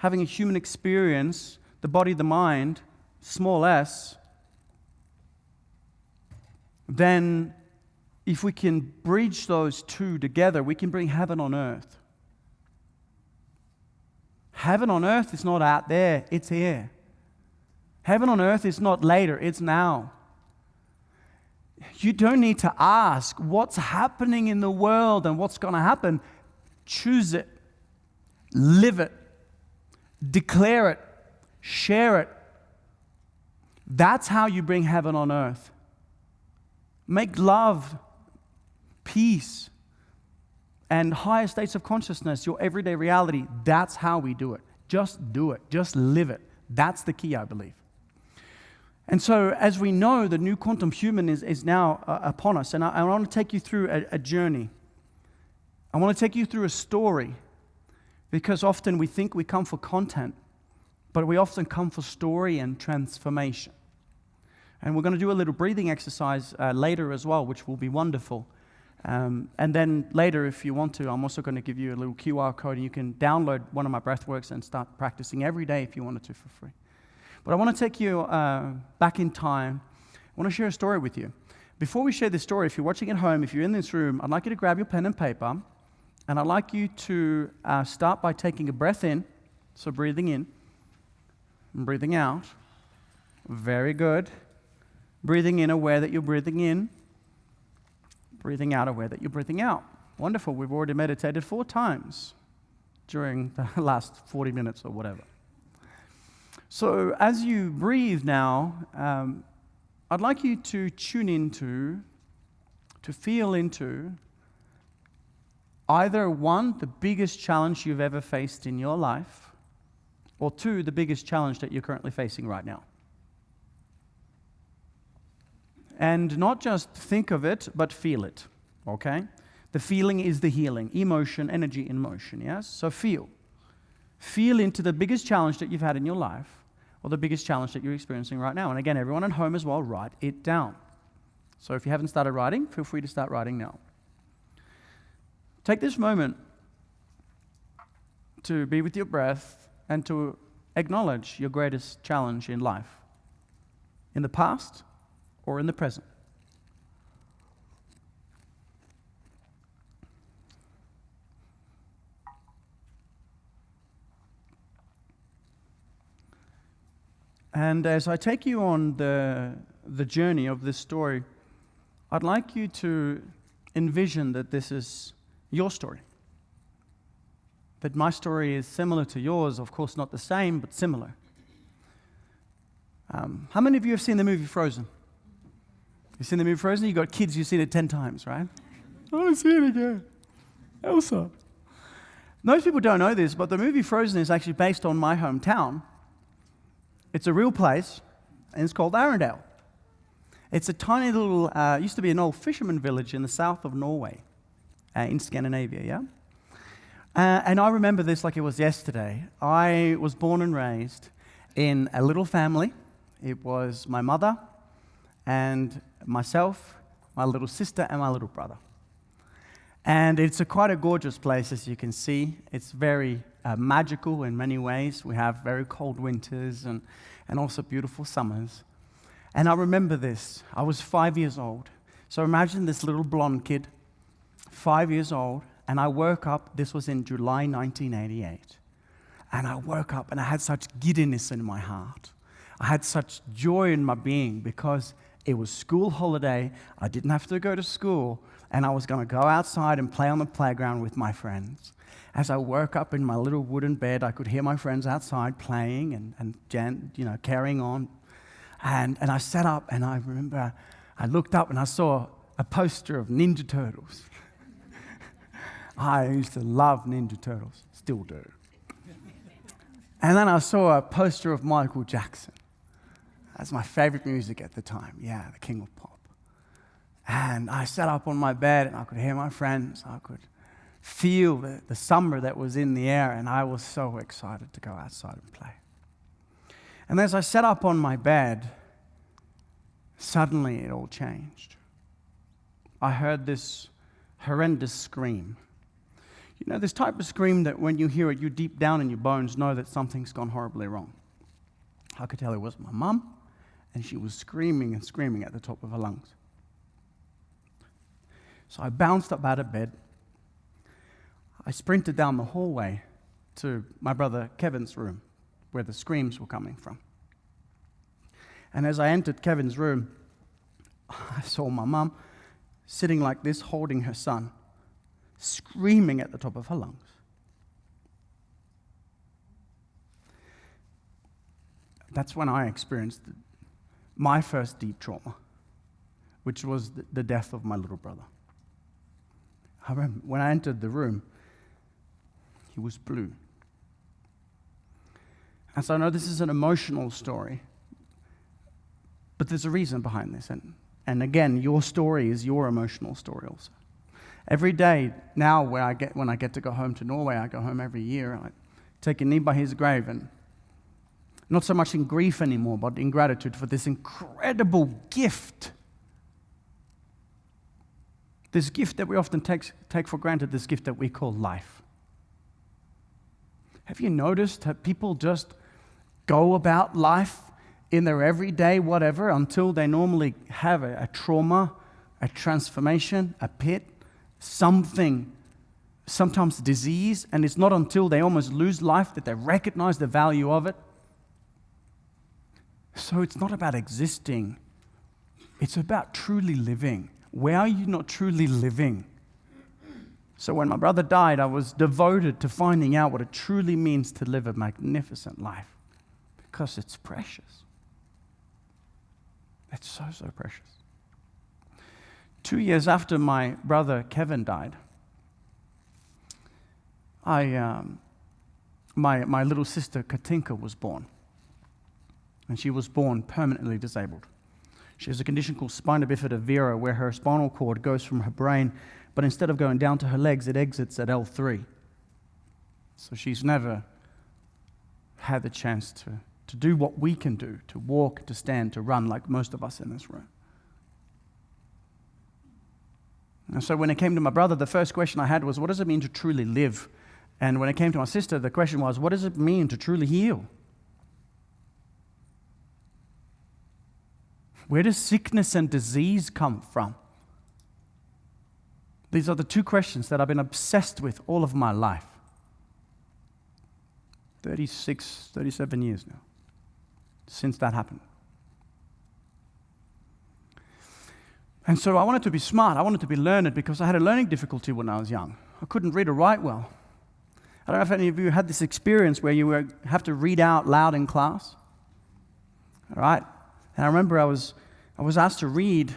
having a human experience, the body, the mind, small s, then if we can bridge those two together, we can bring heaven on earth. Heaven on earth is not out there, it's here. Heaven on earth is not later, it's now. You don't need to ask what's happening in the world and what's going to happen. Choose it, live it, declare it, share it. That's how you bring heaven on earth. Make love, peace, and higher states of consciousness your everyday reality. That's how we do it. Just do it. Just live it. That's the key, I believe. And so, as we know, the new quantum human is now upon us. And I want to take you through a journey. I want to take you through a story. Because often we think we come for content, but we often come for story and transformation. And we're going to do a little breathing exercise later as well, which will be wonderful. And then later, if you want to, I'm also going to give you a little QR code, and you can download one of my breathworks and start practicing every day if you wanted to for free. But I want to take you back in time. I want to share a story with you. Before we share this story, if you're watching at home, if you're in this room, I'd like you to grab your pen and paper. And I'd like you to start by taking a breath in, so breathing in, and breathing out. Very good. Breathing in, aware that you're breathing in. Breathing out, aware that you're breathing out. Wonderful. We've already meditated 4 times during the last 40 minutes or whatever. So as you breathe now, I'd like you to tune into, to feel into, either 1, the biggest challenge you've ever faced in your life, or 2, the biggest challenge that you're currently facing right now. And not just think of it, but feel it, okay? The feeling is the healing. Emotion, energy in motion, yes? So feel. Feel into the biggest challenge that you've had in your life, or the biggest challenge that you're experiencing right now. And again, everyone at home as well, write it down. So if you haven't started writing, feel free to start writing now. Take this moment to be with your breath and to acknowledge your greatest challenge in life, in the past or in the present. And as I take you on the journey of this story, I'd like you to envision that this is your story. That my story is similar to yours, of course not the same, but similar. How many of you have seen the movie Frozen? You've seen the movie Frozen? You've got kids, you've seen it 10 times, right? I want to see it again. Elsa. Most people don't know this, but the movie Frozen is actually based on my hometown. It's a real place, and it's called Arendelle. It's a tiny little, used to be an old fisherman village in the south of Norway, in Scandinavia, yeah? And I remember this like it was yesterday. I was born and raised in a little family. It was my mother and myself, my little sister, and my little brother. And it's quite a gorgeous place, as you can see. It's very magical in many ways. We have very cold winters and also beautiful summers. And I remember this. I was 5 years old. So imagine this little blonde kid, 5 years old, and I woke up. This was in July 1988. And I woke up and I had such giddiness in my heart. I had such joy in my being because it was school holiday. I didn't have to go to school. And I was going to go outside and play on the playground with my friends. As I woke up in my little wooden bed, I could hear my friends outside playing and carrying on. And I sat up, and I remember I looked up and I saw a poster of Ninja Turtles. I used to love Ninja Turtles, still do. And then I saw a poster of Michael Jackson. That's my favorite music at the time, yeah, the king of pop. And I sat up on my bed, and I could hear my friends. I could feel the summer that was in the air, and I was so excited to go outside and play. And as I sat up on my bed, suddenly it all changed. I heard this horrendous scream. You know, this type of scream that when you hear it, you deep down in your bones know that something's gone horribly wrong. I could tell it was my mum, and she was screaming and screaming at the top of her lungs. So I bounced up out of bed. I sprinted down the hallway to my brother Kevin's room, where the screams were coming from. And as I entered Kevin's room, I saw my mum sitting like this, holding her son, screaming at the top of her lungs. That's when I experienced my first deep trauma, which was the death of my little brother. I remember when I entered the room, he was blue. And so I know this is an emotional story, but there's a reason behind this. And again, your story is your emotional story also. Every day now when I get to go home to Norway, I go home every year, I take a knee by his grave, and not so much in grief anymore, but in gratitude for this incredible gift. This gift that we often take for granted, this gift that we call life. Have you noticed that people just go about life in their everyday whatever until they normally have a trauma, a transformation, a pit, something, sometimes disease, and it's not until they almost lose life that they recognize the value of it? So it's not about existing, it's about truly living. Where are you not truly living? So when my brother died, I was devoted to finding out what it truly means to live a magnificent life, because it's precious. It's so, so precious. 2 years after my brother Kevin died, my little sister Katinka was born. And she was born permanently disabled. She has a condition called spina bifida vera, where her spinal cord goes from her brain, but instead of going down to her legs, it exits at L3. So she's never had the chance to do what we can do, to walk, to stand, to run, like most of us in this room. And so when it came to my brother, the first question I had was, what does it mean to truly live? And when it came to my sister, the question was, what does it mean to truly heal? Where does sickness and disease come from? These are the two questions that I've been obsessed with all of my life. 36, 37 years now, since that happened. And so I wanted to be smart, I wanted to be learned, because I had a learning difficulty when I was young. I couldn't read or write well. I don't know if any of you had this experience where you have to read out loud in class. All right? And I remember I was asked to read,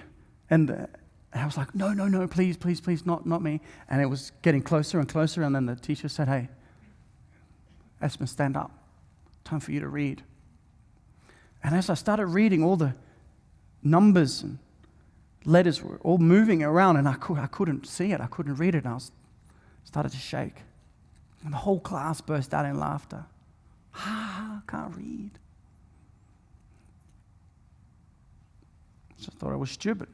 and I was like, no, please, not me. And it was getting closer and closer, and then the teacher said, hey, Espen, stand up. Time for you to read. And as I started reading, all the numbers and letters were all moving around, and I couldn't see it. I couldn't read it. And I started to shake. And the whole class burst out in laughter. I can't read. So I thought I was stupid.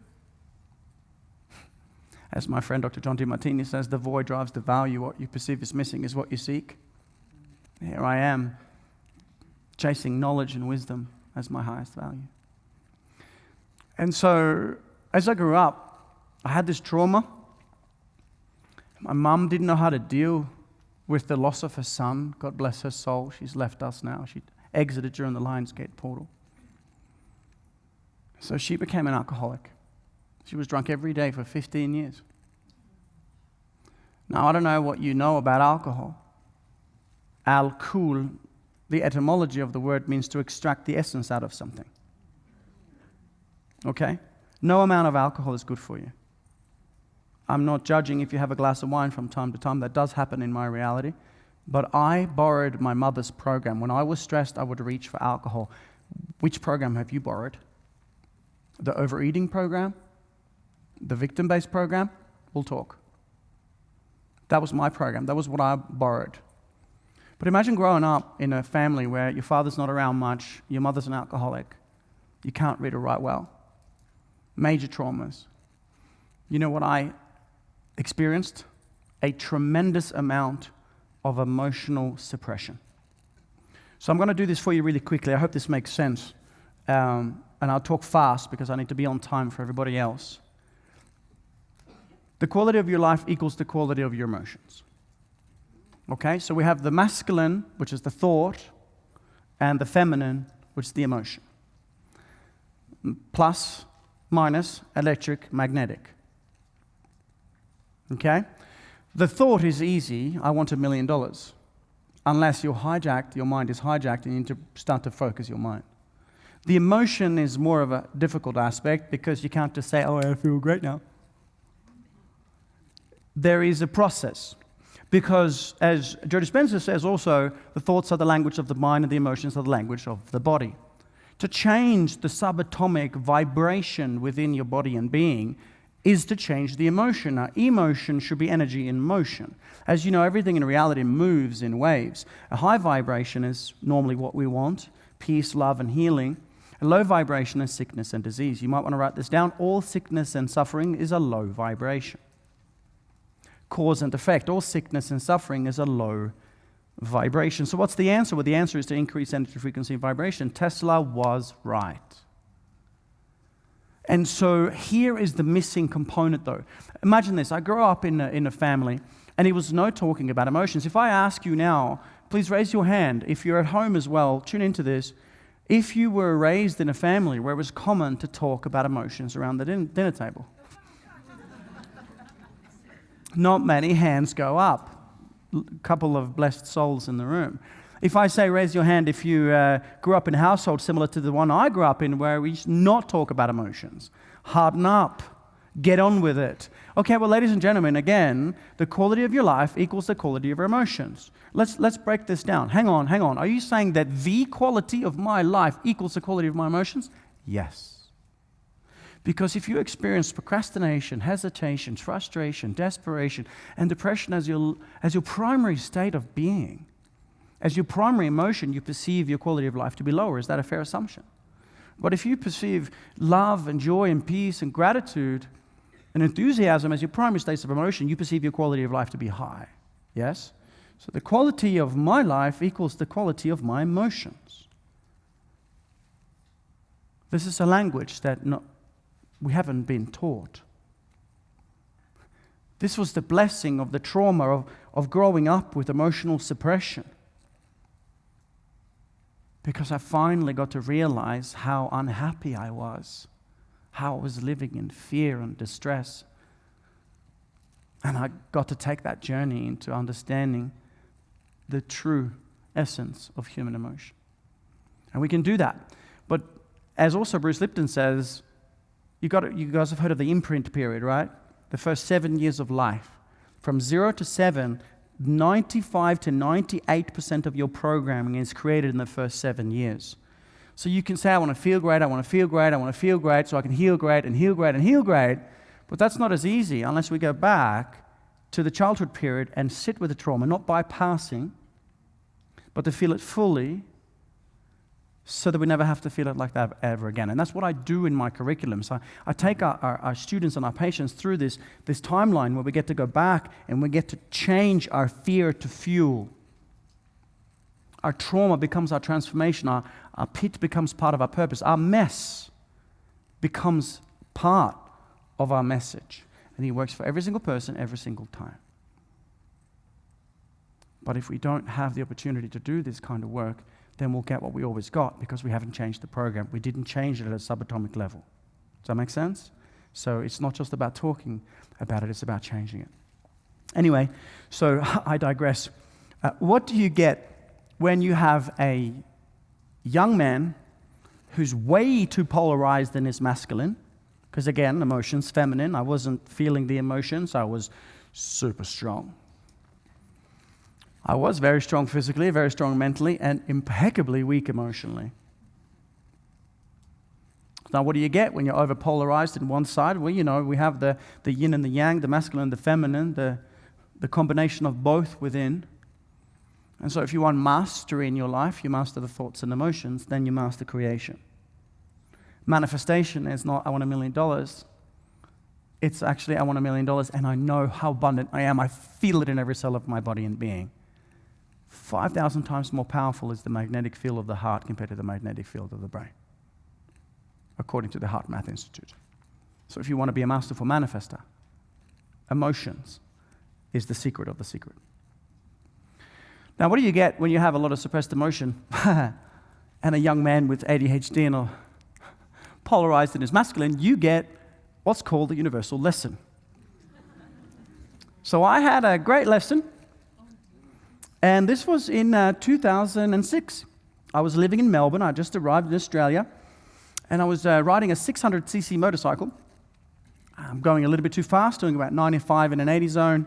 As my friend Dr. John D. Martini says, the void drives the value. What you perceive as missing is what you seek. Here I am, chasing knowledge and wisdom as my highest value. And so, as I grew up, I had this trauma. My mum didn't know how to deal with the loss of her son. God bless her soul. She's left us now. She exited during the Lionsgate portal. So she became an alcoholic. She was drunk every day for 15 years. Now, I don't know what you know about alcohol. Alcohol, the etymology of the word, means to extract the essence out of something. Okay? No amount of alcohol is good for you. I'm not judging if you have a glass of wine from time to time. That does happen in my reality. But I borrowed my mother's program. When I was stressed, I would reach for alcohol. Which program have you borrowed? The overeating program? The victim-based program? We'll talk. That was my program. That was what I borrowed. But imagine growing up in a family where your father's not around much, your mother's an alcoholic, you can't read or write well. Major traumas. You know what I experienced? A tremendous amount of emotional suppression. So I'm going to do this for you really quickly. I hope this makes sense. And I'll talk fast because I need to be on time for everybody else. The quality of your life equals the quality of your emotions. Okay, so we have the masculine, which is the thought, and the feminine, which is the emotion. Plus, minus, electric, magnetic. Okay? The thought is easy, I want $1 million. Unless you're hijacked, your mind is hijacked, and you need to start to focus your mind. The emotion is more of a difficult aspect because you can't just say, oh, I feel great now. There is a process. Because, as Joe Dispenza says also, the thoughts are the language of the mind and the emotions are the language of the body. To change the subatomic vibration within your body and being is to change the emotion. Now, emotion should be energy in motion. As you know, everything in reality moves in waves. A high vibration is normally what we want, peace, love, and healing. A low vibration is sickness and disease. You might want to write this down. All sickness and suffering is a low vibration. Cause and effect. All sickness and suffering is a low vibration. So what's the answer? Well, the answer is to increase energy frequency and vibration. Tesla was right. And so here is the missing component, though. Imagine this. I grew up in a family, and it was no talking about emotions. If I ask you now, please raise your hand. If you're at home as well, tune into this. If you were raised in a family where it was common to talk about emotions around the dinner table. Not many hands go up. A couple of blessed souls in the room. If I say raise your hand if you grew up in a household similar to the one I grew up in where we used to not talk about emotions. Harden up. Get on with it. Okay, well, ladies and gentlemen, again, the quality of your life equals the quality of your emotions. Let's break this down. Hang on. Are you saying that the quality of my life equals the quality of my emotions? Yes. Because if you experience procrastination, hesitation, frustration, desperation, and depression as your primary state of being, as your primary emotion, you perceive your quality of life to be lower. Is that a fair assumption? But if you perceive love and joy and peace and gratitude and enthusiasm as your primary states of emotion, you perceive your quality of life to be high. Yes? So the quality of my life equals the quality of my emotions. This is a language that we haven't been taught. This was the blessing of the trauma of growing up with emotional suppression. Because I finally got to realize how unhappy I was, how I was living in fear and distress. And I got to take that journey into understanding the true essence of human emotion. And we can do that. But as also Bruce Lipton says, you guys have heard of the imprint period, right? The first 7 years of life. From 0 to 7, 95 to 98% of your programming is created in the first 7 years. So you can say, I want to feel great, I want to feel great, I want to feel great, so I can heal great and heal great and heal great. But that's not as easy unless we go back to the childhood period and sit with the trauma, not bypassing, but to feel it fully so that we never have to feel it like that ever again. And that's what I do in my curriculum. So I take our students and our patients through this timeline where we get to go back and we get to change our fear to fuel. Our trauma becomes our transformation. Our pit becomes part of our purpose. Our mess becomes part of our message. And he works for every single person, every single time. But if we don't have the opportunity to do this kind of work, then we'll get what we always got because we haven't changed the program. We didn't change it at a subatomic level. Does that make sense? So it's not just about talking about it, it's about changing it. Anyway, so I digress. What do you get when you have a young man who's way too polarized in his masculine? Because again, emotions, feminine. I wasn't feeling the emotions. I was super strong. I was very strong physically, very strong mentally, and impeccably weak emotionally. Now, what do you get when you're over-polarized in one side? Well, you know, we have the yin and the yang, the masculine and the feminine, the combination of both within. And so if you want mastery in your life, you master the thoughts and emotions, then you master creation. Manifestation is not, I want $1 million. It's actually, I want $1 million, and I know how abundant I am. I feel it in every cell of my body and being. 5,000 times more powerful is the magnetic field of the heart compared to the magnetic field of the brain, according to the Heart Math Institute. So if you want to be a masterful manifester, emotions is the secret of the secret. Now, what do you get when you have a lot of suppressed emotion and a young man with ADHD and polarized in his masculine? You get what's called a universal lesson. So I had a great lesson. And this was in 2006. I was living in Melbourne. I just arrived in Australia. And I was riding a 600cc motorcycle. I'm going a little bit too fast, doing about 95 in an 80 zone.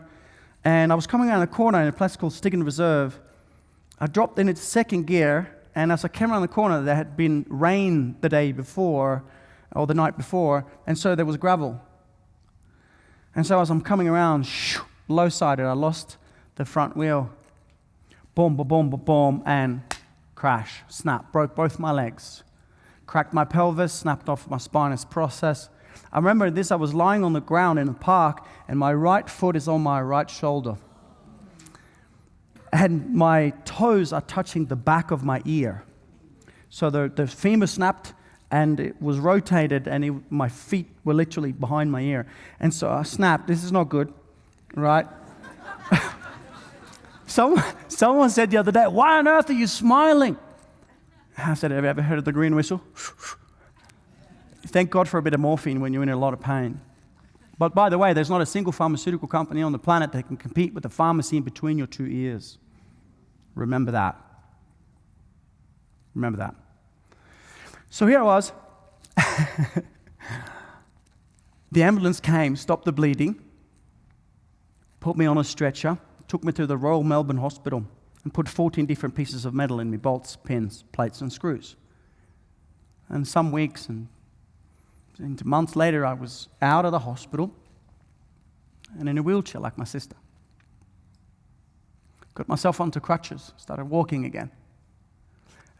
And I was coming around a corner in a place called Stiggan Reserve. I dropped in its second gear. And as I came around the corner, there had been rain the day before, or the night before. And so there was gravel. And so as I'm coming around, low-sided, I lost the front wheel. Boom, boom, boom, boom, boom, and crash, snap, broke both my legs. Cracked my pelvis, snapped off my spinous process. I remember this, I was lying on the ground in a park, and my right foot is on my right shoulder. And my toes are touching the back of my ear. So the femur snapped, and it was rotated, and my feet were literally behind my ear. And so I snapped. This is not good, right? Someone said the other day, why on earth are you smiling? I said, have you ever heard of the green whistle? Thank God for a bit of morphine when you're in a lot of pain. But by the way, there's not a single pharmaceutical company on the planet that can compete with the pharmacy in between your two ears. Remember that. Remember that. So here I was. The ambulance came, stopped the bleeding, put me on a stretcher, took me to the Royal Melbourne Hospital and put 14 different pieces of metal in me, bolts, pins, plates, and screws. And some weeks and into months later, I was out of the hospital and in a wheelchair like my sister. Got myself onto crutches, started walking again.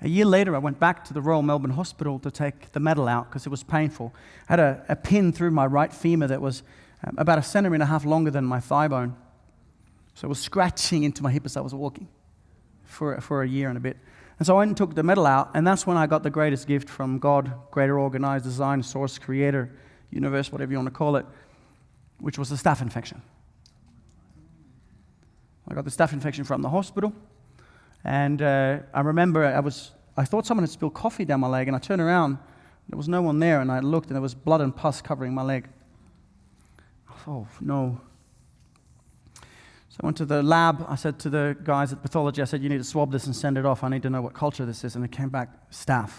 A year later, I went back to the Royal Melbourne Hospital to take the metal out because it was painful. I had a pin through my right femur that was about 1.5 centimeters longer than my thigh bone. So it was scratching into my hip as I was walking for a year and a bit. And so I went and took the metal out, and that's when I got the greatest gift from God, greater organized design, source, creator, universe, whatever you want to call it, which was a staph infection. I got the staph infection from the hospital, and I remember I thought someone had spilled coffee down my leg, and I turned around, there was no one there, and I looked, and there was blood and pus covering my leg. Oh, no. So I went to the lab. I said to the guys at pathology, I said, you need to swab this and send it off. I need to know what culture this is. And it came back staph.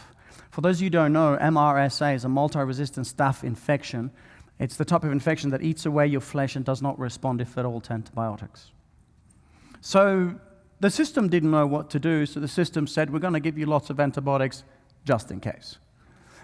For those of you who don't know, MRSA is a multi-resistant staph infection. It's the type of infection that eats away your flesh and does not respond, if at all, to antibiotics. So the system didn't know what to do. So the system said, we're going to give you lots of antibiotics just in case.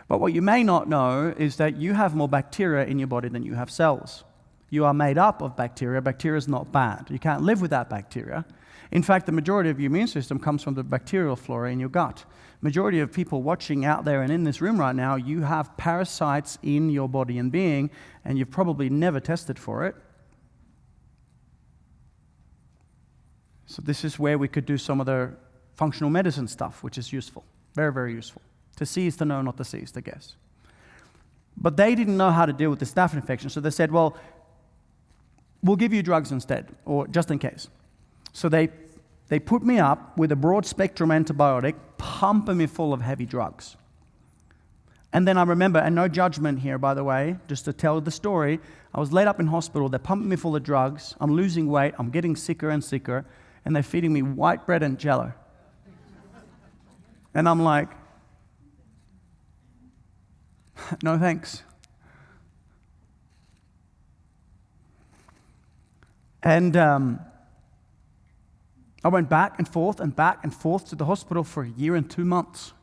But what you may not know is that you have more bacteria in your body than you have cells. You are made up of bacteria. Bacteria is not bad. You can't live without bacteria. In fact, the majority of your immune system comes from the bacterial flora in your gut. Majority of people watching out there and in this room right now, you have parasites in your body and being, and you've probably never tested for it. So this is where we could do some of the functional medicine stuff, which is useful. Very, very useful. To see is to know, not to see is to guess. But they didn't know how to deal with the staph infection, so they said, well, we'll give you drugs instead, or just in case. So they put me up with a broad-spectrum antibiotic, pumping me full of heavy drugs. And then I remember, and no judgment here, by the way, just to tell the story, I was laid up in hospital, they're pumping me full of drugs, I'm losing weight, I'm getting sicker and sicker, and they're feeding me white bread and Jell-O. And I'm like, no thanks. And I went back and forth to the hospital for a year and 2 months.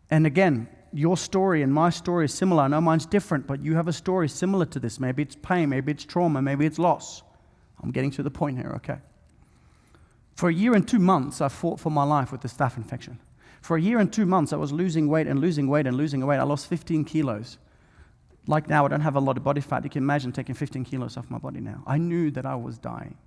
And again, your story and my story is similar. I know mine's different, but you have a story similar to this. Maybe it's pain, maybe it's trauma, maybe it's loss. I'm getting to the point here, okay? For a year and 2 months, I fought for my life with the staph infection. For a year and 2 months, I was losing weight and losing weight and losing weight. I lost 15 kilos. Like now, I don't have a lot of body fat. You can imagine taking 15 kilos off my body now. I knew that I was dying.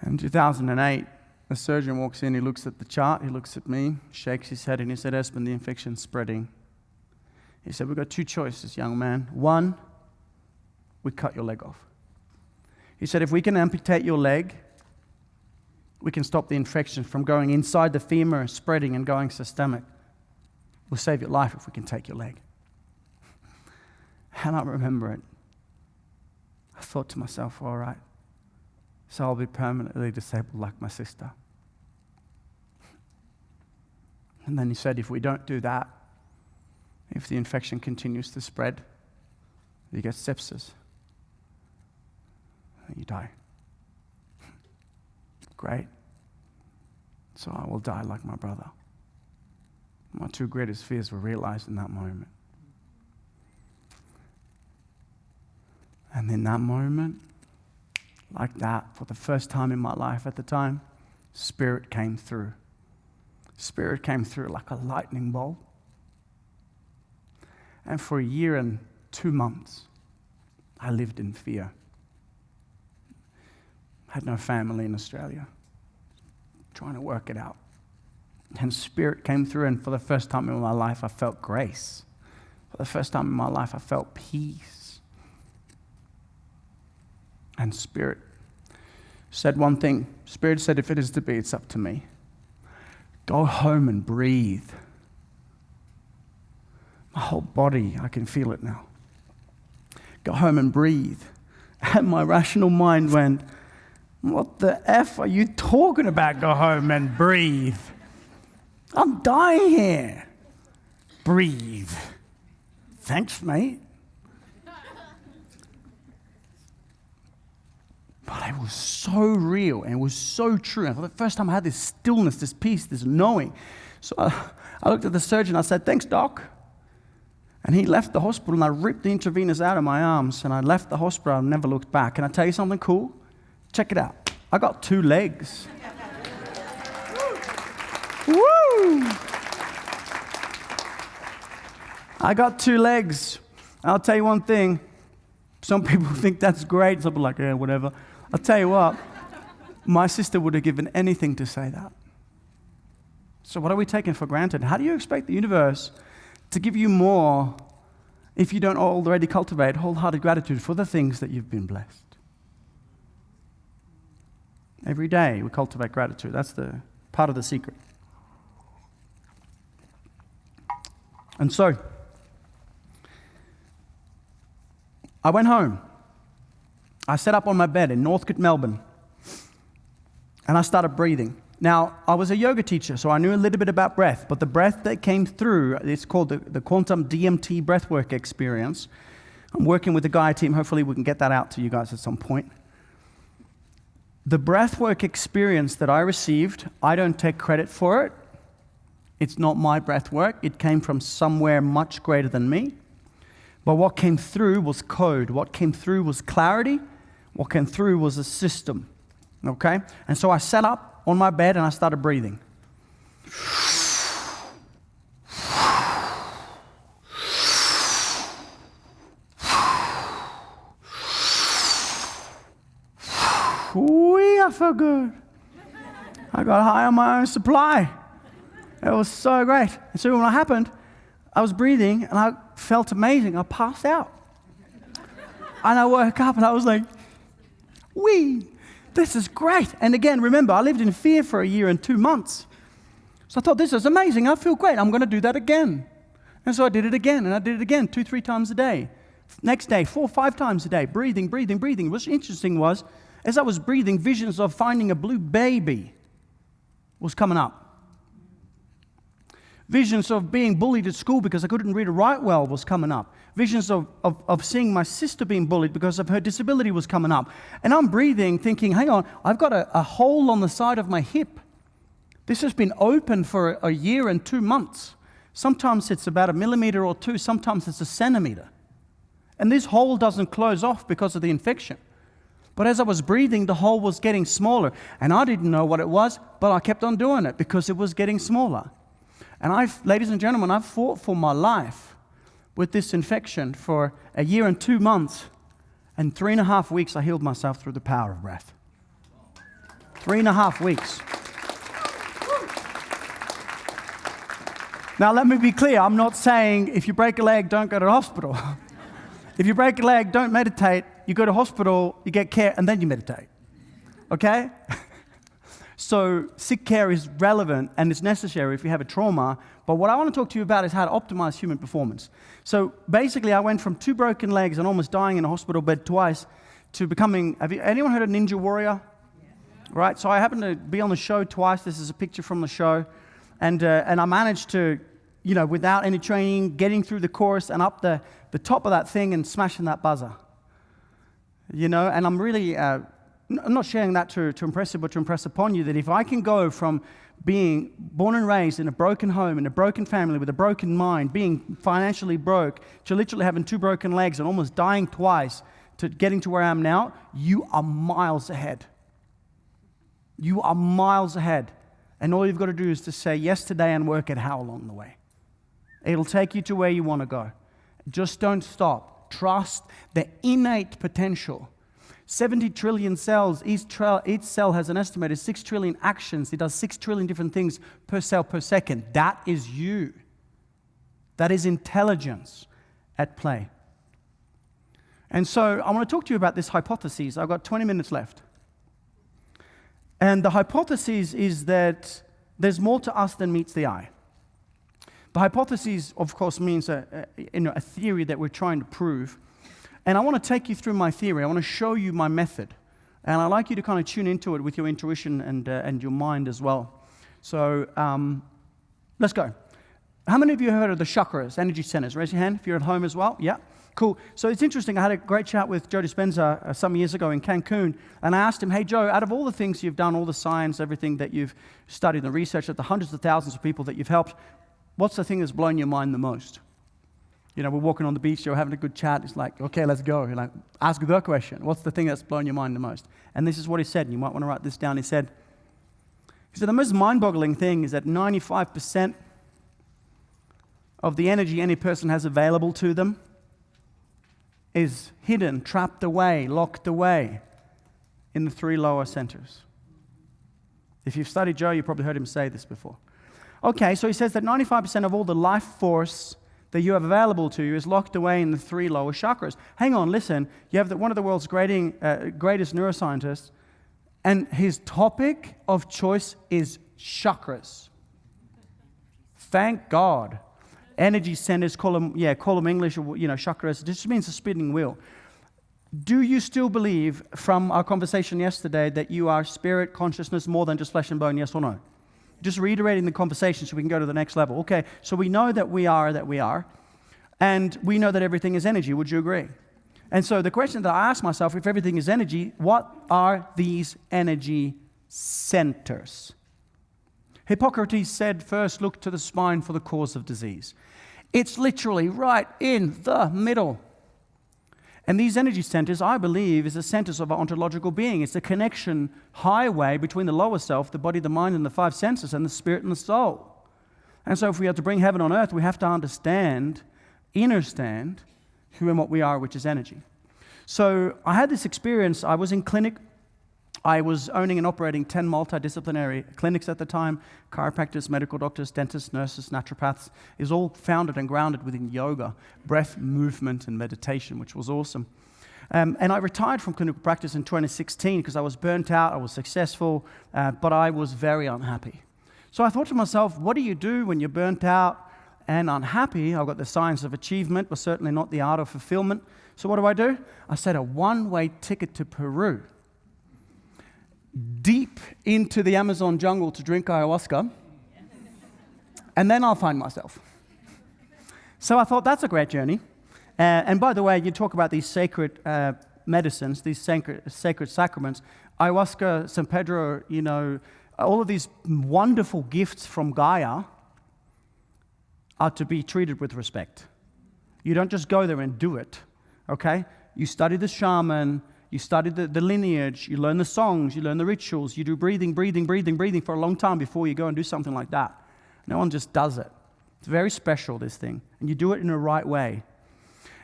In 2008, a surgeon walks in, he looks at the chart, he looks at me, shakes his head, and he said, Espen, the infection's spreading. He said, we've got two choices, young man. One, we cut your leg off. He said, if we can amputate your leg, we can stop the infection from going inside the femur, spreading and going systemic. We'll save your life if we can take your leg. And I remember it. I thought to myself, all right, so I'll be permanently disabled like my sister. And then he said, if we don't do that, if the infection continues to spread, you get sepsis. And you die. Great. So I will die like my brother. My two greatest fears were realized in that moment. And in that moment, like that, for the first time in my life at the time, Spirit came through. Spirit came through like a lightning bolt. And for a year and 2 months, I lived in fear. I had no family in Australia, trying to work it out. And Spirit came through, and for the first time in my life, I felt grace. For the first time in my life, I felt peace. And Spirit said one thing. Spirit said, if it is to be, it's up to me. Go home and breathe. My whole body, I can feel it now. Go home and breathe. And my rational mind went, what the F are you talking about? Go home and breathe. I'm dying here. Breathe. Thanks, mate. But it was so real and it was so true. And for the first time, I had this stillness, this peace, this knowing. So I looked at the surgeon. I said, thanks, doc. And he left the hospital, and I ripped the intravenous out of my arms, and I left the hospital. I never looked back. Can I tell you something cool? Check it out. I got 2 legs. Woo! I got 2 legs. I'll tell you one thing. Some people think that's great. Some people are like, yeah, whatever. I'll tell you what. My sister would have given anything to say that. So what are we taking for granted? How do you expect the universe to give you more if you don't already cultivate wholehearted gratitude for the things that you've been blessed? Every day we cultivate gratitude. That's the part of the secret. And so, I went home. I sat up on my bed in Northcote, Melbourne, and I started breathing. Now, I was a yoga teacher, so I knew a little bit about breath, but the breath that came through, it's called the quantum DMT breathwork experience. I'm working with the Gaia team. Hopefully we can get that out to you guys at some point. The breathwork experience that I received, I don't take credit for it. It's not my breathwork. It came from somewhere much greater than me. But what came through was code. What came through was clarity. What came through was a system. Okay? And so I sat up on my bed and I started breathing. Whee, I felt good. I got high on my own supply. It was so great. And so when it happened, I was breathing and I felt amazing. I passed out. And I woke up and I was like, wee, this is great. And again, remember, I lived in fear for 1 year and 2 months. So I thought, this is amazing. I feel great. I'm going to do that again. And so I did it again, and I did it again 2-3 times a day. Next day, 4-5 times a day, breathing, breathing, breathing. What's interesting was, as I was breathing, visions of finding a blue baby was coming up. Visions of being bullied at school because I couldn't read or write well was coming up. Visions of seeing my sister being bullied because of her disability was coming up. And I'm breathing, thinking, hang on, I've got a hole on the side of my hip. This has been open for 1 year and 2 months. Sometimes it's about 1 millimeter or 2, sometimes it's 1 centimeter. And this hole doesn't close off because of the infection. But as I was breathing, the hole was getting smaller. And I didn't know what it was, but I kept on doing it because it was getting smaller. And ladies and gentlemen, I've fought for my life with this infection for 1 year and 2 months. And 3.5 weeks, I healed myself through the power of breath. 3.5 weeks. Now, let me be clear. I'm not saying if you break a leg, don't go to the hospital. If you break a leg, don't meditate. You go to hospital, you get care, and then you meditate. Okay? So sick care is relevant and it's necessary if you have a trauma. But what I want to talk to you about is how to optimize human performance. So basically, I went from 2 broken legs and almost dying in a hospital bed twice to becoming, anyone heard of Ninja Warrior? Yeah. Right, so I happened to be on the show twice. This is a picture from the show. And I managed to, without any training, getting through the course and up the top of that thing and smashing that buzzer. And I'm really, I'm not sharing that to impress you, but to impress upon you that if I can go from being born and raised in a broken home, in a broken family, with a broken mind, being financially broke, to literally having 2 broken legs and almost dying twice, to getting to where I am now, you are miles ahead. You are miles ahead. And all you've got to do is to say yes today and work at how along the way. It'll take you to where you want to go. Just don't stop. Trust the innate potential. 70 trillion cells, each cell has an estimated 6 trillion actions. It does 6 trillion different things per cell per second. That is you. That is intelligence at play. And so I want to talk to you about this hypothesis. I've got 20 minutes left. And the hypothesis is that there's more to us than meets the eye. The hypothesis, of course, means a theory that we're trying to prove. And I want to take you through my theory. I want to show you my method. And I'd like you to kind of tune into it with your intuition and your mind as well. So let's go. How many of you have heard of the chakras, energy centers? Raise your hand if you're at home as well. Yeah, cool. So it's interesting. I had a great chat with Joe Dispenza some years ago in Cancun. And I asked him, hey, Joe, out of all the things you've done, all the science, everything that you've studied, the research, the hundreds of thousands of people that you've helped, what's the thing that's blown your mind the most? We're walking on the beach, you're having a good chat. It's like, okay, let's go. You're like, ask the question. What's the thing that's blown your mind the most? And this is what he said, and you might want to write this down. He said, the most mind-boggling thing is that 95% of the energy any person has available to them is hidden, trapped away, locked away in the 3 lower centers. If you've studied Joe, you've probably heard him say this before. Okay, so he says that 95% of all the life force that you have available to you is locked away in the 3 lower chakras. Hang on, listen. You have one of the world's greatest neuroscientists, and his topic of choice is chakras. Thank God. Energy centers, call them English, or chakras. It just means a spinning wheel. Do you still believe from our conversation yesterday that you are spirit, consciousness, more than just flesh and bone, yes or no? Just reiterating the conversation so we can go to the next level. Okay, so we know that we are, and we know that everything is energy. Would you agree? And so the question that I ask myself, if everything is energy, what are these energy centers? Hippocrates said, first look to the spine for the cause of disease. It's literally right in the middle. And these energy centers, I believe, is the centers of our ontological being. It's the connection highway between the lower self, the body, the mind, and the five senses, and the spirit and the soul. And so if we are to bring heaven on earth, we have to understand, understand who and what we are, which is energy. So I had this experience. I was in clinic. I was owning and operating 10 multidisciplinary clinics at the time. Chiropractors, medical doctors, dentists, nurses, naturopaths. It was all founded and grounded within yoga, breath, movement, and meditation, which was awesome. And I retired from clinical practice in 2016 because I was burnt out, I was successful, but I was very unhappy. So I thought to myself, what do you do when you're burnt out and unhappy? I've got the science of achievement, but certainly not the art of fulfillment. So what do? I said a one-way ticket to Peru, deep into the Amazon jungle to drink ayahuasca, and then I'll find myself. So I thought, that's a great journey. And by the way, you talk about these sacred medicines, these sacred sacraments, ayahuasca, San Pedro, all of these wonderful gifts from Gaia are to be treated with respect. You don't just go there and do it, okay? You study the shaman, you study the lineage, you learn the songs, you learn the rituals, you do breathing for a long time before you go and do something like that. No one just does it. It's very special, this thing, and you do it in the right way.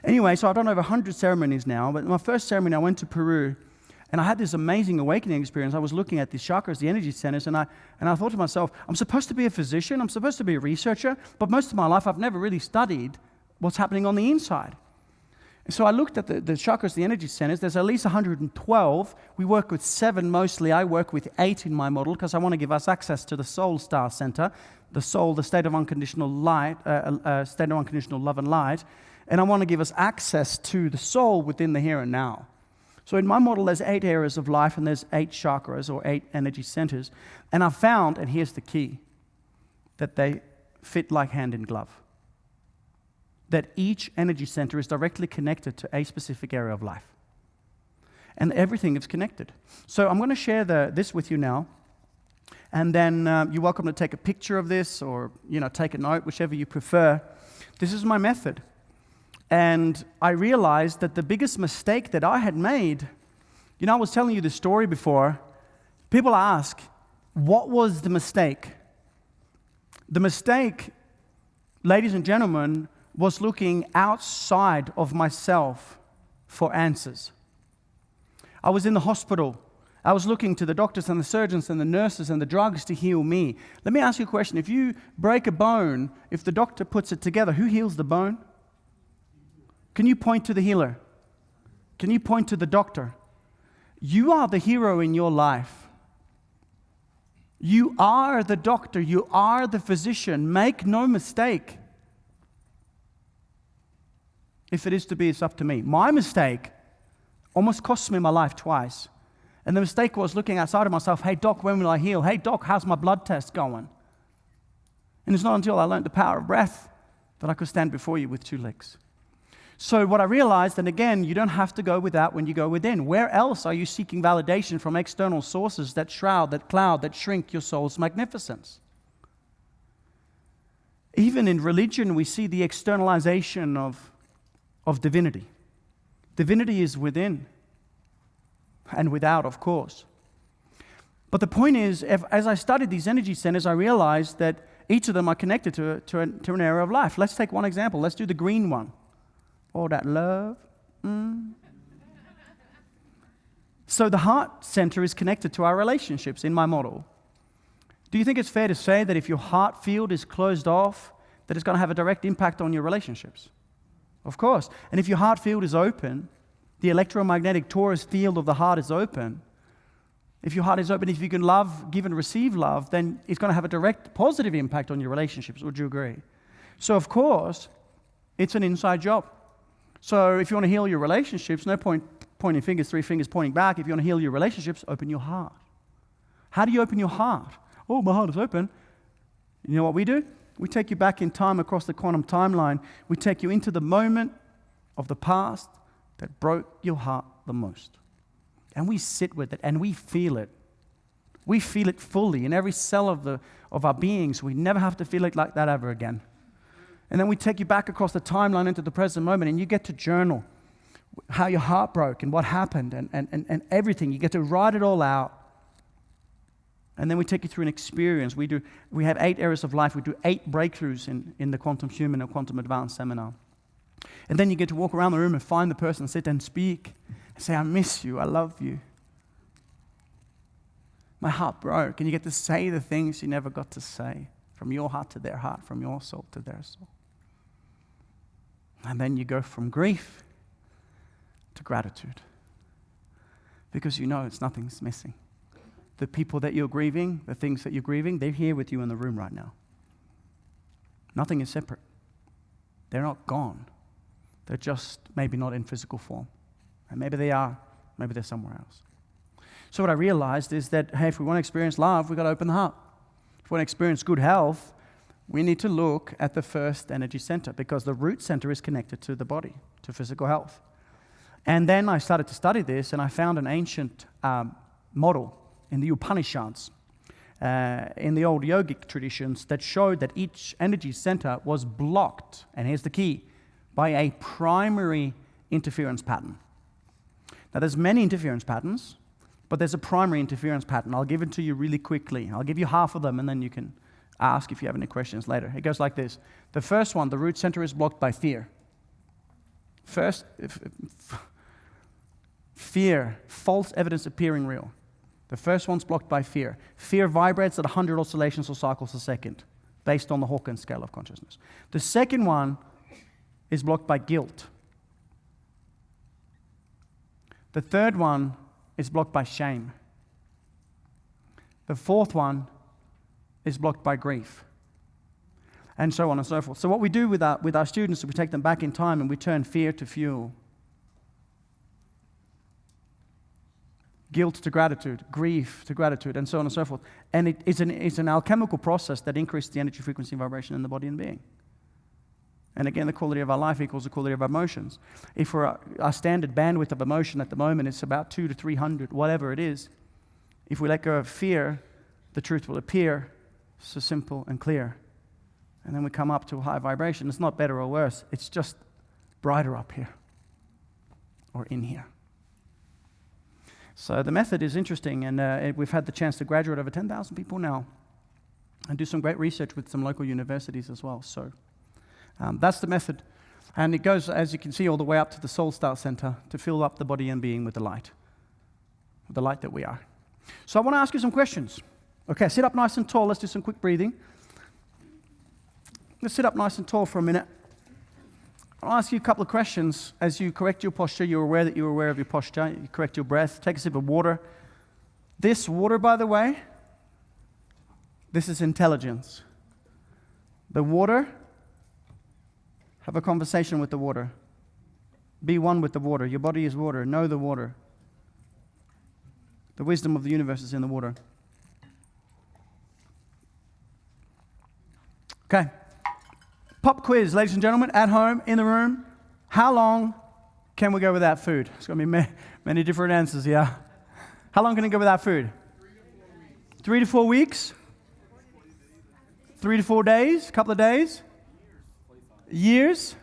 Anyway, so I've done over 100 ceremonies now, but my first ceremony I went to Peru, and I had this amazing awakening experience. I was looking at these chakras, the energy centers, and I thought to myself, I'm supposed to be a physician, I'm supposed to be a researcher, but most of my life I've never really studied what's happening on the inside. And so I looked at the chakras, the energy centers. There's at least 112. We work with 7 mostly. I work with 8 in my model because I want to give us access to the soul star center, the soul, the state of unconditional light, state of unconditional love and light. And I want to give us access to the soul within the here and now. So in my model, there's 8 areas of life, and there's 8 chakras or 8 energy centers. And I found, and here's the key, that they fit like hand in glove. That each energy center is directly connected to a specific area of life. And everything is connected. So I'm going to share this with you now. And then you're welcome to take a picture of this or take a note, whichever you prefer. This is my method. And I realized that the biggest mistake that I had made, I was telling you the story before. People ask, what was the mistake? The mistake, ladies and gentlemen, was looking outside of myself for answers. I was in the hospital. I was looking to the doctors and the surgeons and the nurses and the drugs to heal me. Let me ask you a question. If you break a bone, if the doctor puts it together, who heals the bone? Can you point to the healer? Can you point to the doctor? You are the hero in your life. You are the doctor. You are the physician. Make no mistake. If it is to be, it's up to me. My mistake almost cost me my life twice. And the mistake was looking outside of myself. Hey, doc, when will I heal? Hey, doc, how's my blood test going? And it's not until I learned the power of breath that I could stand before you with 2 legs. So what I realized, and again, you don't have to go without when you go within. Where else are you seeking validation from external sources that shroud, that cloud, that shrink your soul's magnificence? Even in religion, we see the externalization of divinity. Divinity is within and without, of course. But the point is, as I studied these energy centers, I realized that each of them are connected to an area of life. Let's take one example. Let's do the green one. Oh, that love. So the heart center is connected to our relationships in my model. Do you think it's fair to say that if your heart field is closed off, that it's going to have a direct impact on your relationships? Of course. And if your heart field is open, the electromagnetic torus field of the heart is open. If your heart is open, if you can love, give and receive love, then it's going to have a direct positive impact on your relationships. Would you agree? So, of course, it's an inside job. So if you want to heal your relationships, no point pointing fingers, 3 fingers pointing back. If you want to heal your relationships, open your heart. How do you open your heart? Oh, my heart is open. You know what we do? We take you back in time across the quantum timeline. We take you into the moment of the past, that broke your heart the most. And we sit with it and we feel it. We feel it fully in every cell of our beings. We never have to feel it like that ever again. And then we take you back across the timeline into the present moment, and you get to journal how your heart broke and what happened and everything. You get to write it all out. And then we take you through an experience. We have 8 areas of life. We do 8 breakthroughs in the Quantum Human or Quantum Advanced seminar. And then you get to walk around the room and find the person, sit and speak, and say, I miss you, I love you. My heart broke. And you get to say the things you never got to say, from your heart to their heart, from your soul to their soul. And then you go from grief to gratitude, because you know nothing's missing. The people that you're grieving, the things that you're grieving, they're here with you in the room right now. Nothing is separate. They're not gone. They're just maybe not in physical form. And maybe they are, maybe they're somewhere else. So what I realized is that, hey, if we want to experience love, we've got to open the heart. If we want to experience good health, we need to look at the first energy center, because the root center is connected to the body, to physical health. And then I started to study this, and I found an ancient model in the Upanishads, in the old yogic traditions, that showed that each energy center was blocked, and here's the key, by a primary interference pattern. Now, there's many interference patterns, but there's a primary interference pattern. I'll give it to you really quickly. I'll give you half of them, and then you can ask if you have any questions later. It goes like this. The first one, the root center, is blocked by fear. Fear, false evidence appearing real. The first one's blocked by fear. Fear vibrates at 100 oscillations or cycles a second, based on the Hawkins scale of consciousness. The second one is blocked by guilt. The third one is blocked by shame. The fourth one is blocked by grief. And so on and so forth. So what we do with our students is we take them back in time and we turn fear to fuel. Guilt to gratitude, grief to gratitude, and so on and so forth. And it's an alchemical process that increases the energy, frequency, and vibration in the body and being. And again, the quality of our life equals the quality of our emotions. If our standard bandwidth of emotion at the moment is about 200 to 300, whatever it is, if we let go of fear, the truth will appear, so simple and clear. And then we come up to a high vibration. It's not better or worse. It's just brighter up here or in here. So the method is interesting, and we've had the chance to graduate over 10,000 people now and do some great research with some local universities as well. So that's the method. And it goes, as you can see, all the way up to the Soul Star Center to fill up the body and being with the light that we are. So I want to ask you some questions. Okay, sit up nice and tall. Let's do some quick breathing. Let's sit up nice and tall for a minute. I'll ask you a couple of questions. As you correct your posture, you're aware that you're aware of your posture. You correct your breath. Take a sip of water. This water, by the way, this is intelligence. The water, have a conversation with the water. Be one with the water. Your body is water. Know the water. The wisdom of the universe is in the water. Okay. Pop quiz, ladies and gentlemen, at home, in the room. How long can we go without food? It's going to be many different answers here. How long can we go without food? 3 to 4 weeks. 3 to 4 days? A couple of days? Years?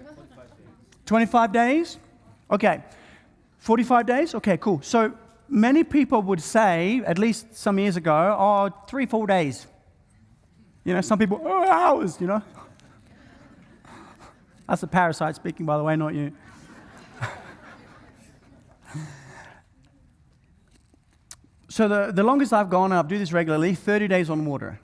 25 days? Okay. 45 days? Okay, cool. So many people would say, at least some years ago, 3, 4 days. You know, some people, hours, you know. That's a parasite speaking, by the way, not you. So the longest I've gone, and I do this regularly, 30 days on water.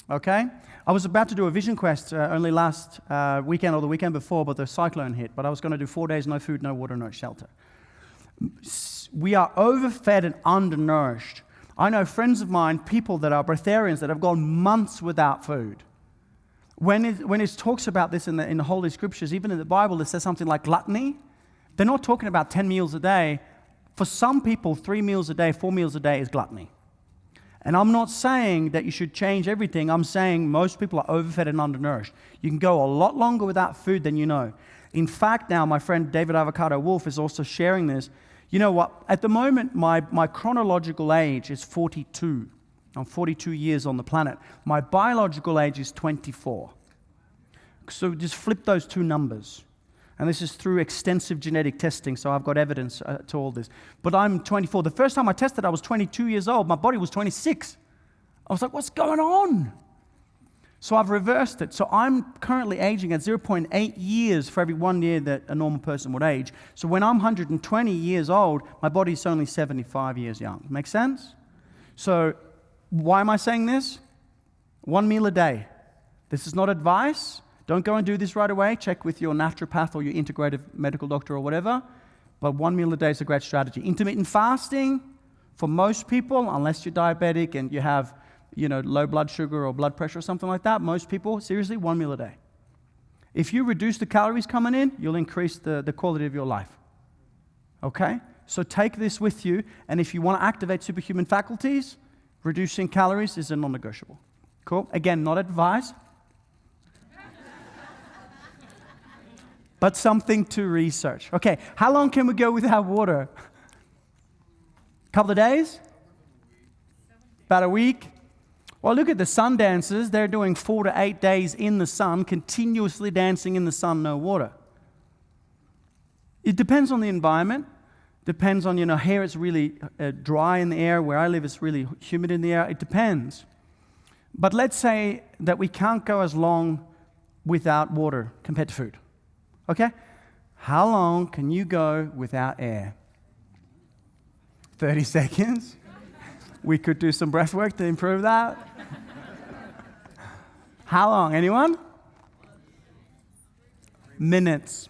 Okay? I was about to do a vision quest only last weekend or the weekend before, but the cyclone hit. But I was going to do 4 days, no food, no water, no shelter. We are overfed and undernourished. I know friends of mine, people that are breatharians, that have gone months without food. When it talks about this in the Holy Scriptures, even in the Bible, it says something like gluttony. They're not talking about 10 meals a day. For some people, 3 meals a day, 4 meals a day is gluttony. And I'm not saying that you should change everything. I'm saying most people are overfed and undernourished. You can go a lot longer without food than you know. In fact, now my friend David Avocado Wolf is also sharing this. You know what? At the moment, my chronological age is 42. I'm 42 years on the planet. My biological age is 24. So just flip those two numbers. And this is through extensive genetic testing, so I've got evidence to all this. But I'm 24. The first time I tested, I was 22 years old. My body was 26. I was like, what's going on? So I've reversed it. So I'm currently aging at 0.8 years for every 1 year that a normal person would age. So when I'm 120 years old, my body's only 75 years young. Make sense? So why am I saying this? 1 meal a day. This is not advice. Don't go and do this right away. Check with your naturopath or your integrative medical doctor or whatever. But 1 meal a day is a great strategy. Intermittent fasting, for most people, unless you're diabetic and you have, low blood sugar or blood pressure or something like that, most people, seriously, 1 meal a day. If you reduce the calories coming in, you'll increase the quality of your life. Okay? So take this with you, and if you want to activate superhuman faculties, reducing calories is a non-negotiable. Cool? Again, not advice, but something to research. Okay, how long can we go without water? Couple of days? About a week? Well, look at the sun dancers. They're doing 4 to 8 days in the sun, continuously dancing in the sun, no water. It depends on the environment. Depends on, here it's really dry in the air. Where I live, it's really humid in the air. It depends. But let's say that we can't go as long without water compared to food. Okay? How long can you go without air? 30 seconds. We could do some breath work to improve that. How long? Anyone? Minutes.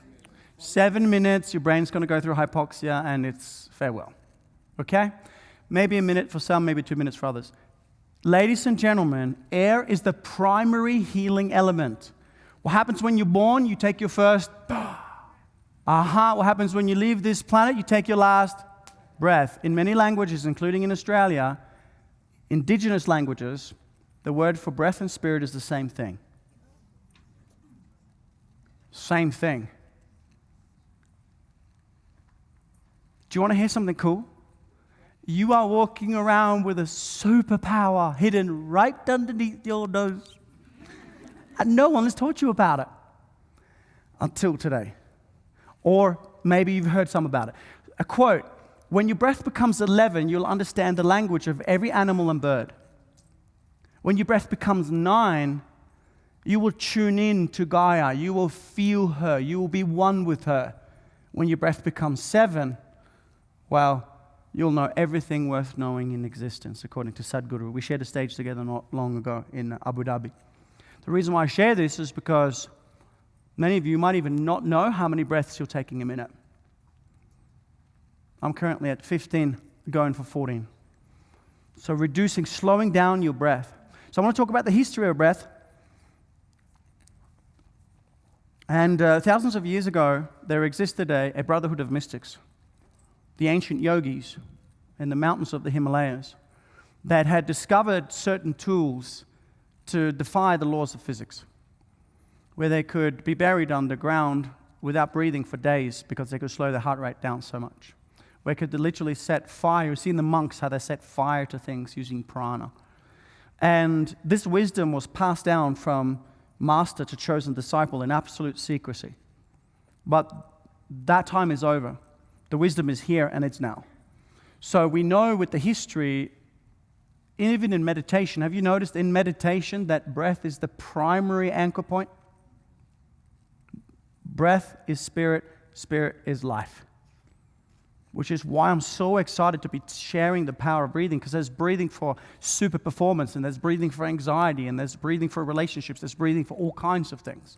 7 minutes, your brain's going to go through hypoxia, and it's farewell. Okay? Maybe a minute for some, maybe 2 minutes for others. Ladies and gentlemen, air is the primary healing element. What happens when you're born? You take your first What happens when you leave this planet? You take your last breath. In many languages, including in Australia, indigenous languages, the word for breath and spirit is the same thing. Same thing. Do you want to hear something cool? You are walking around with a superpower hidden right underneath your nose. And no one has taught you about it until today. Or maybe you've heard some about it. A quote, when your breath becomes 11, you'll understand the language of every animal and bird. When your breath becomes 9, you will tune in to Gaia. You will feel her. You will be one with her. When your breath becomes 7, well, you'll know everything worth knowing in existence, according to Sadhguru. We shared a stage together not long ago in Abu Dhabi. The reason why I share this is because many of you might even not know how many breaths you're taking a minute. I'm currently at 15, going for 14. So reducing, slowing down your breath. So I want to talk about the history of breath. And thousands of years ago, there existed a brotherhood of mystics, the ancient yogis in the mountains of the Himalayas, that had discovered certain tools to defy the laws of physics, where they could be buried underground without breathing for days because they could slow their heart rate down so much, where they could literally set fire. You've seen the monks, how they set fire to things using prana. And this wisdom was passed down from master to chosen disciple in absolute secrecy. But that time is over. The wisdom is here, and it's now. So we know with the history, even in meditation, have you noticed in meditation that breath is the primary anchor point? Breath is spirit, spirit is life. Which is why I'm so excited to be sharing the power of breathing, because there's breathing for super performance, and there's breathing for anxiety, and there's breathing for relationships, there's breathing for all kinds of things.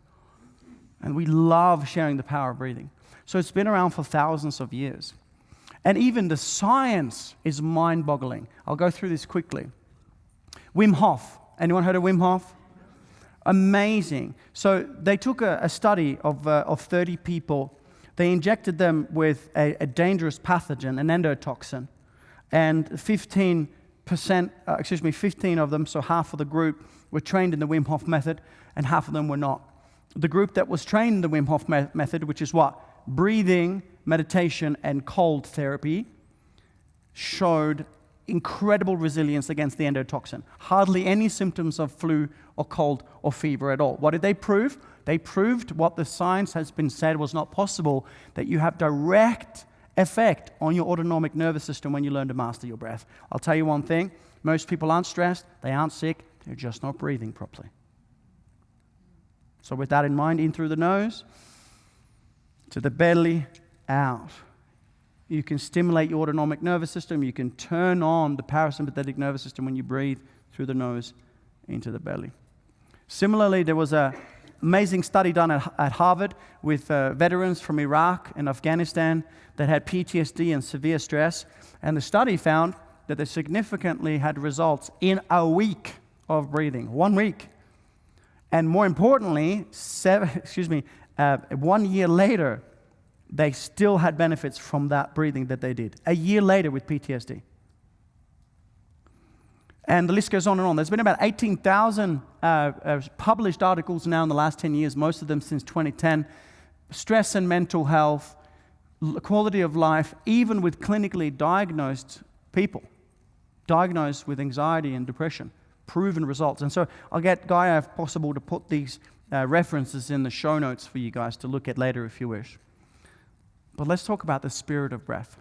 And we love sharing the power of breathing. So it's been around for thousands of years. And even the science is mind-boggling. I'll go through this quickly. Wim Hof. Anyone heard of Wim Hof? Amazing. So they took a study of 30 people. They injected them with a dangerous pathogen, an endotoxin. And 15 of them, so half of the group, were trained in the Wim Hof method, and half of them were not. the group that was trained in the Wim Hof method, which is what? Breathing, meditation, and cold therapy, showed incredible resilience against the endotoxin. Hardly any symptoms of flu or cold or fever at all. What did they prove? They proved what the science has been said was not possible, that you have direct effect on your autonomic nervous system when you learn to master your breath. I'll tell you one thing, most people aren't stressed, they aren't sick, they're just not breathing properly. So with that in mind, in through the nose, to the belly, out. You can stimulate your autonomic nervous system. You can turn on the parasympathetic nervous system when you breathe through the nose into the belly. Similarly, there was an amazing study done at Harvard with veterans from Iraq and Afghanistan that had PTSD and severe stress. And the study found that they significantly had results in a week of breathing, 1 week. And more importantly, 1 year later, they still had benefits from that breathing that they did. A year later with PTSD. And the list goes on and on. There's been about 18,000 published articles now in the last 10 years, most of them since 2010. Stress and mental health, quality of life, even with clinically diagnosed people, diagnosed with anxiety and depression. Proven results. And so I'll get Gaia, if possible, to put these references in the show notes for you guys to look at later if you wish. But let's talk about the spirit of breath.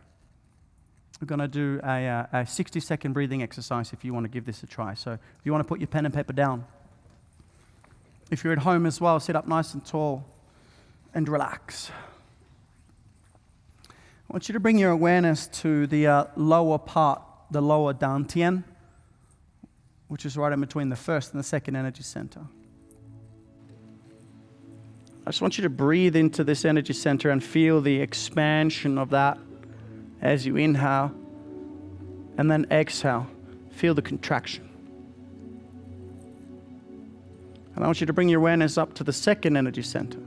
We're going to do a 60-second breathing exercise if you want to give this a try. So if you want to put your pen and paper down. If you're at home as well, sit up nice and tall and relax. I want you to bring your awareness to the lower part, the lower dantian, which is right in between the first and the second energy center. I just want you to breathe into this energy center and feel the expansion of that as you inhale, and then exhale. Feel the contraction. And I want you to bring your awareness up to the second energy center.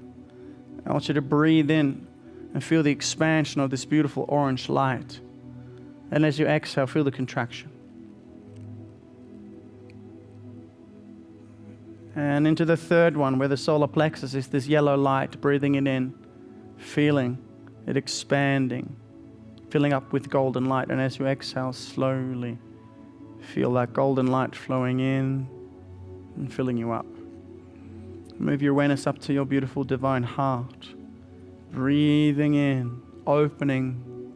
I want you to breathe in and feel the expansion of this beautiful orange light. And as you exhale, feel the contraction. And into the third one, where the solar plexus is this yellow light, breathing it in, feeling it expanding, filling up with golden light. And as you exhale, slowly feel that golden light flowing in and filling you up. Move your awareness up to your beautiful divine heart, breathing in, opening,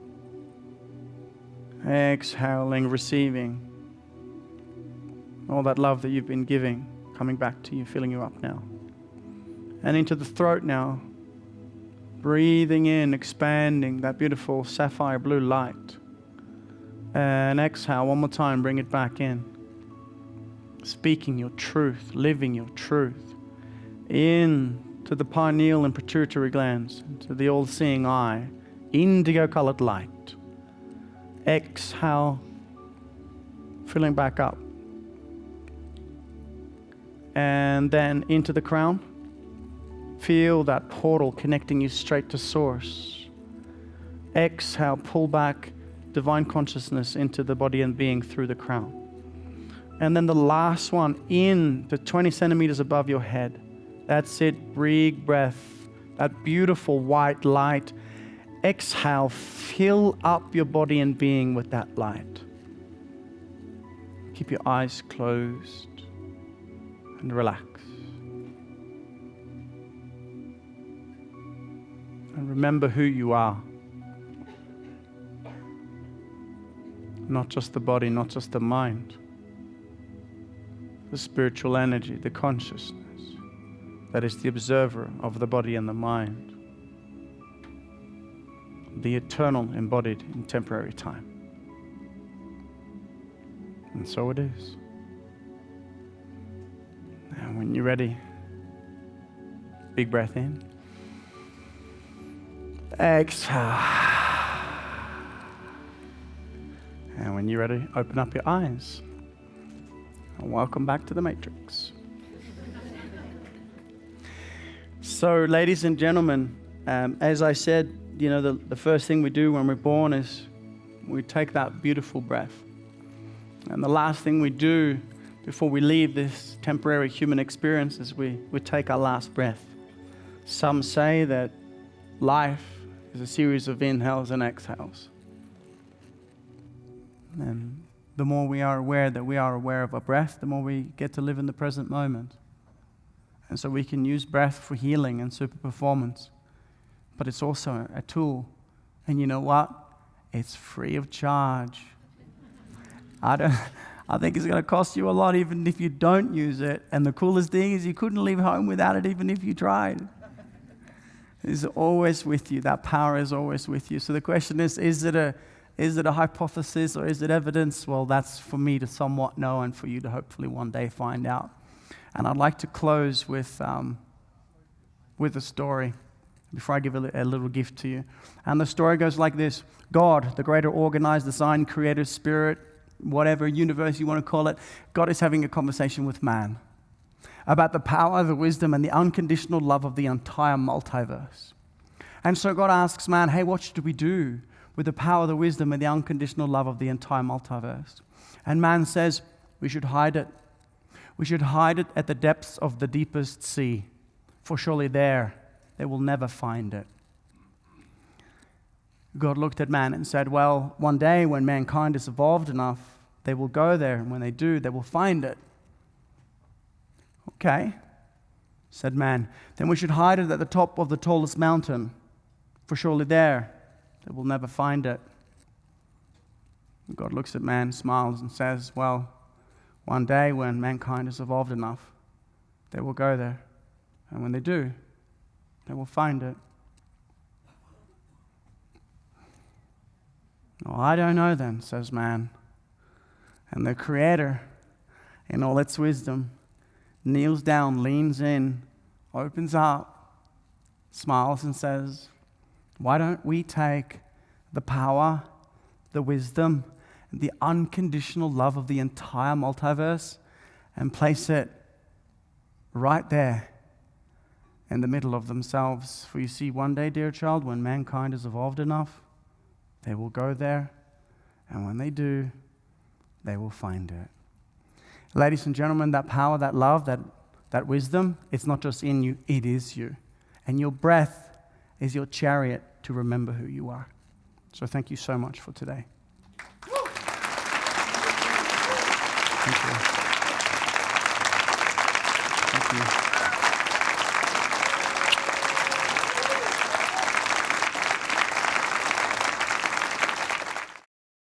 exhaling, receiving all that love that you've been giving, coming back to you, filling you up now. And into the throat now, breathing in, expanding that beautiful sapphire blue light. And exhale one more time, bring it back in. Speaking your truth, living your truth. In to the pineal and pituitary glands, to the all-seeing eye, indigo-colored light. Exhale, filling back up. And then into the crown. Feel that portal connecting you straight to source. Exhale, pull back divine consciousness into the body and being through the crown. And then the last one, in to 20 centimeters above your head. That's it, big breath, that beautiful white light. Exhale, fill up your body and being with that light. Keep your eyes closed and relax. And remember who you are. Not just the body, not just the mind. The spiritual energy, the consciousness that is the observer of the body and the mind. The eternal embodied in temporary time. And so it is. And when you're ready, big breath in. Exhale. And when you're ready, open up your eyes. And welcome back to the Matrix. So, ladies and gentlemen, as I said, you know, the first thing we do when we're born is we take that beautiful breath. And the last thing we do before we leave this temporary human experience is we take our last breath. Some say that life is a series of inhales and exhales. And the more we are aware that we are aware of our breath, the more we get to live in the present moment. And so we can use breath for healing and super performance. But it's also a tool. And you know what? It's free of charge. I think it's going to cost you a lot even if you don't use it. And the coolest thing is you couldn't leave home without it even if you tried. It's always with you. That power is always with you. So the question is it a hypothesis or is it evidence? Well, that's for me to somewhat know and for you to hopefully one day find out. And I'd like to close with a story before I give a little gift to you. And the story goes like this. God, the greater organized design, creator, spirit, whatever universe you want to call it, God is having a conversation with man about the power, the wisdom, and the unconditional love of the entire multiverse. And so God asks man, hey, what should we do with the power, the wisdom, and the unconditional love of the entire multiverse? And man says, we should hide it. We should hide it at the depths of the deepest sea, for surely there they will never find it. God looked at man and said, well, one day when mankind is evolved enough, they will go there, and when they do, they will find it. Okay, said man, then we should hide it at the top of the tallest mountain, for surely there they will never find it. God looks at man, smiles, and says, well, one day when mankind is evolved enough, they will go there, and when they do, they will find it. Well, I don't know then, says man. And the Creator, in all its wisdom, kneels down, leans in, opens up, smiles and says, why don't we take the power, the wisdom, and the unconditional love of the entire multiverse and place it right there in the middle of themselves? For you see, one day, dear child, when mankind is evolved enough, they will go there, and when they do, they will find it. Ladies and gentlemen, that power, that love, that wisdom, it's not just in you, it is you. And your breath is your chariot to remember who you are. So thank you so much for today. Thank you. Thank you.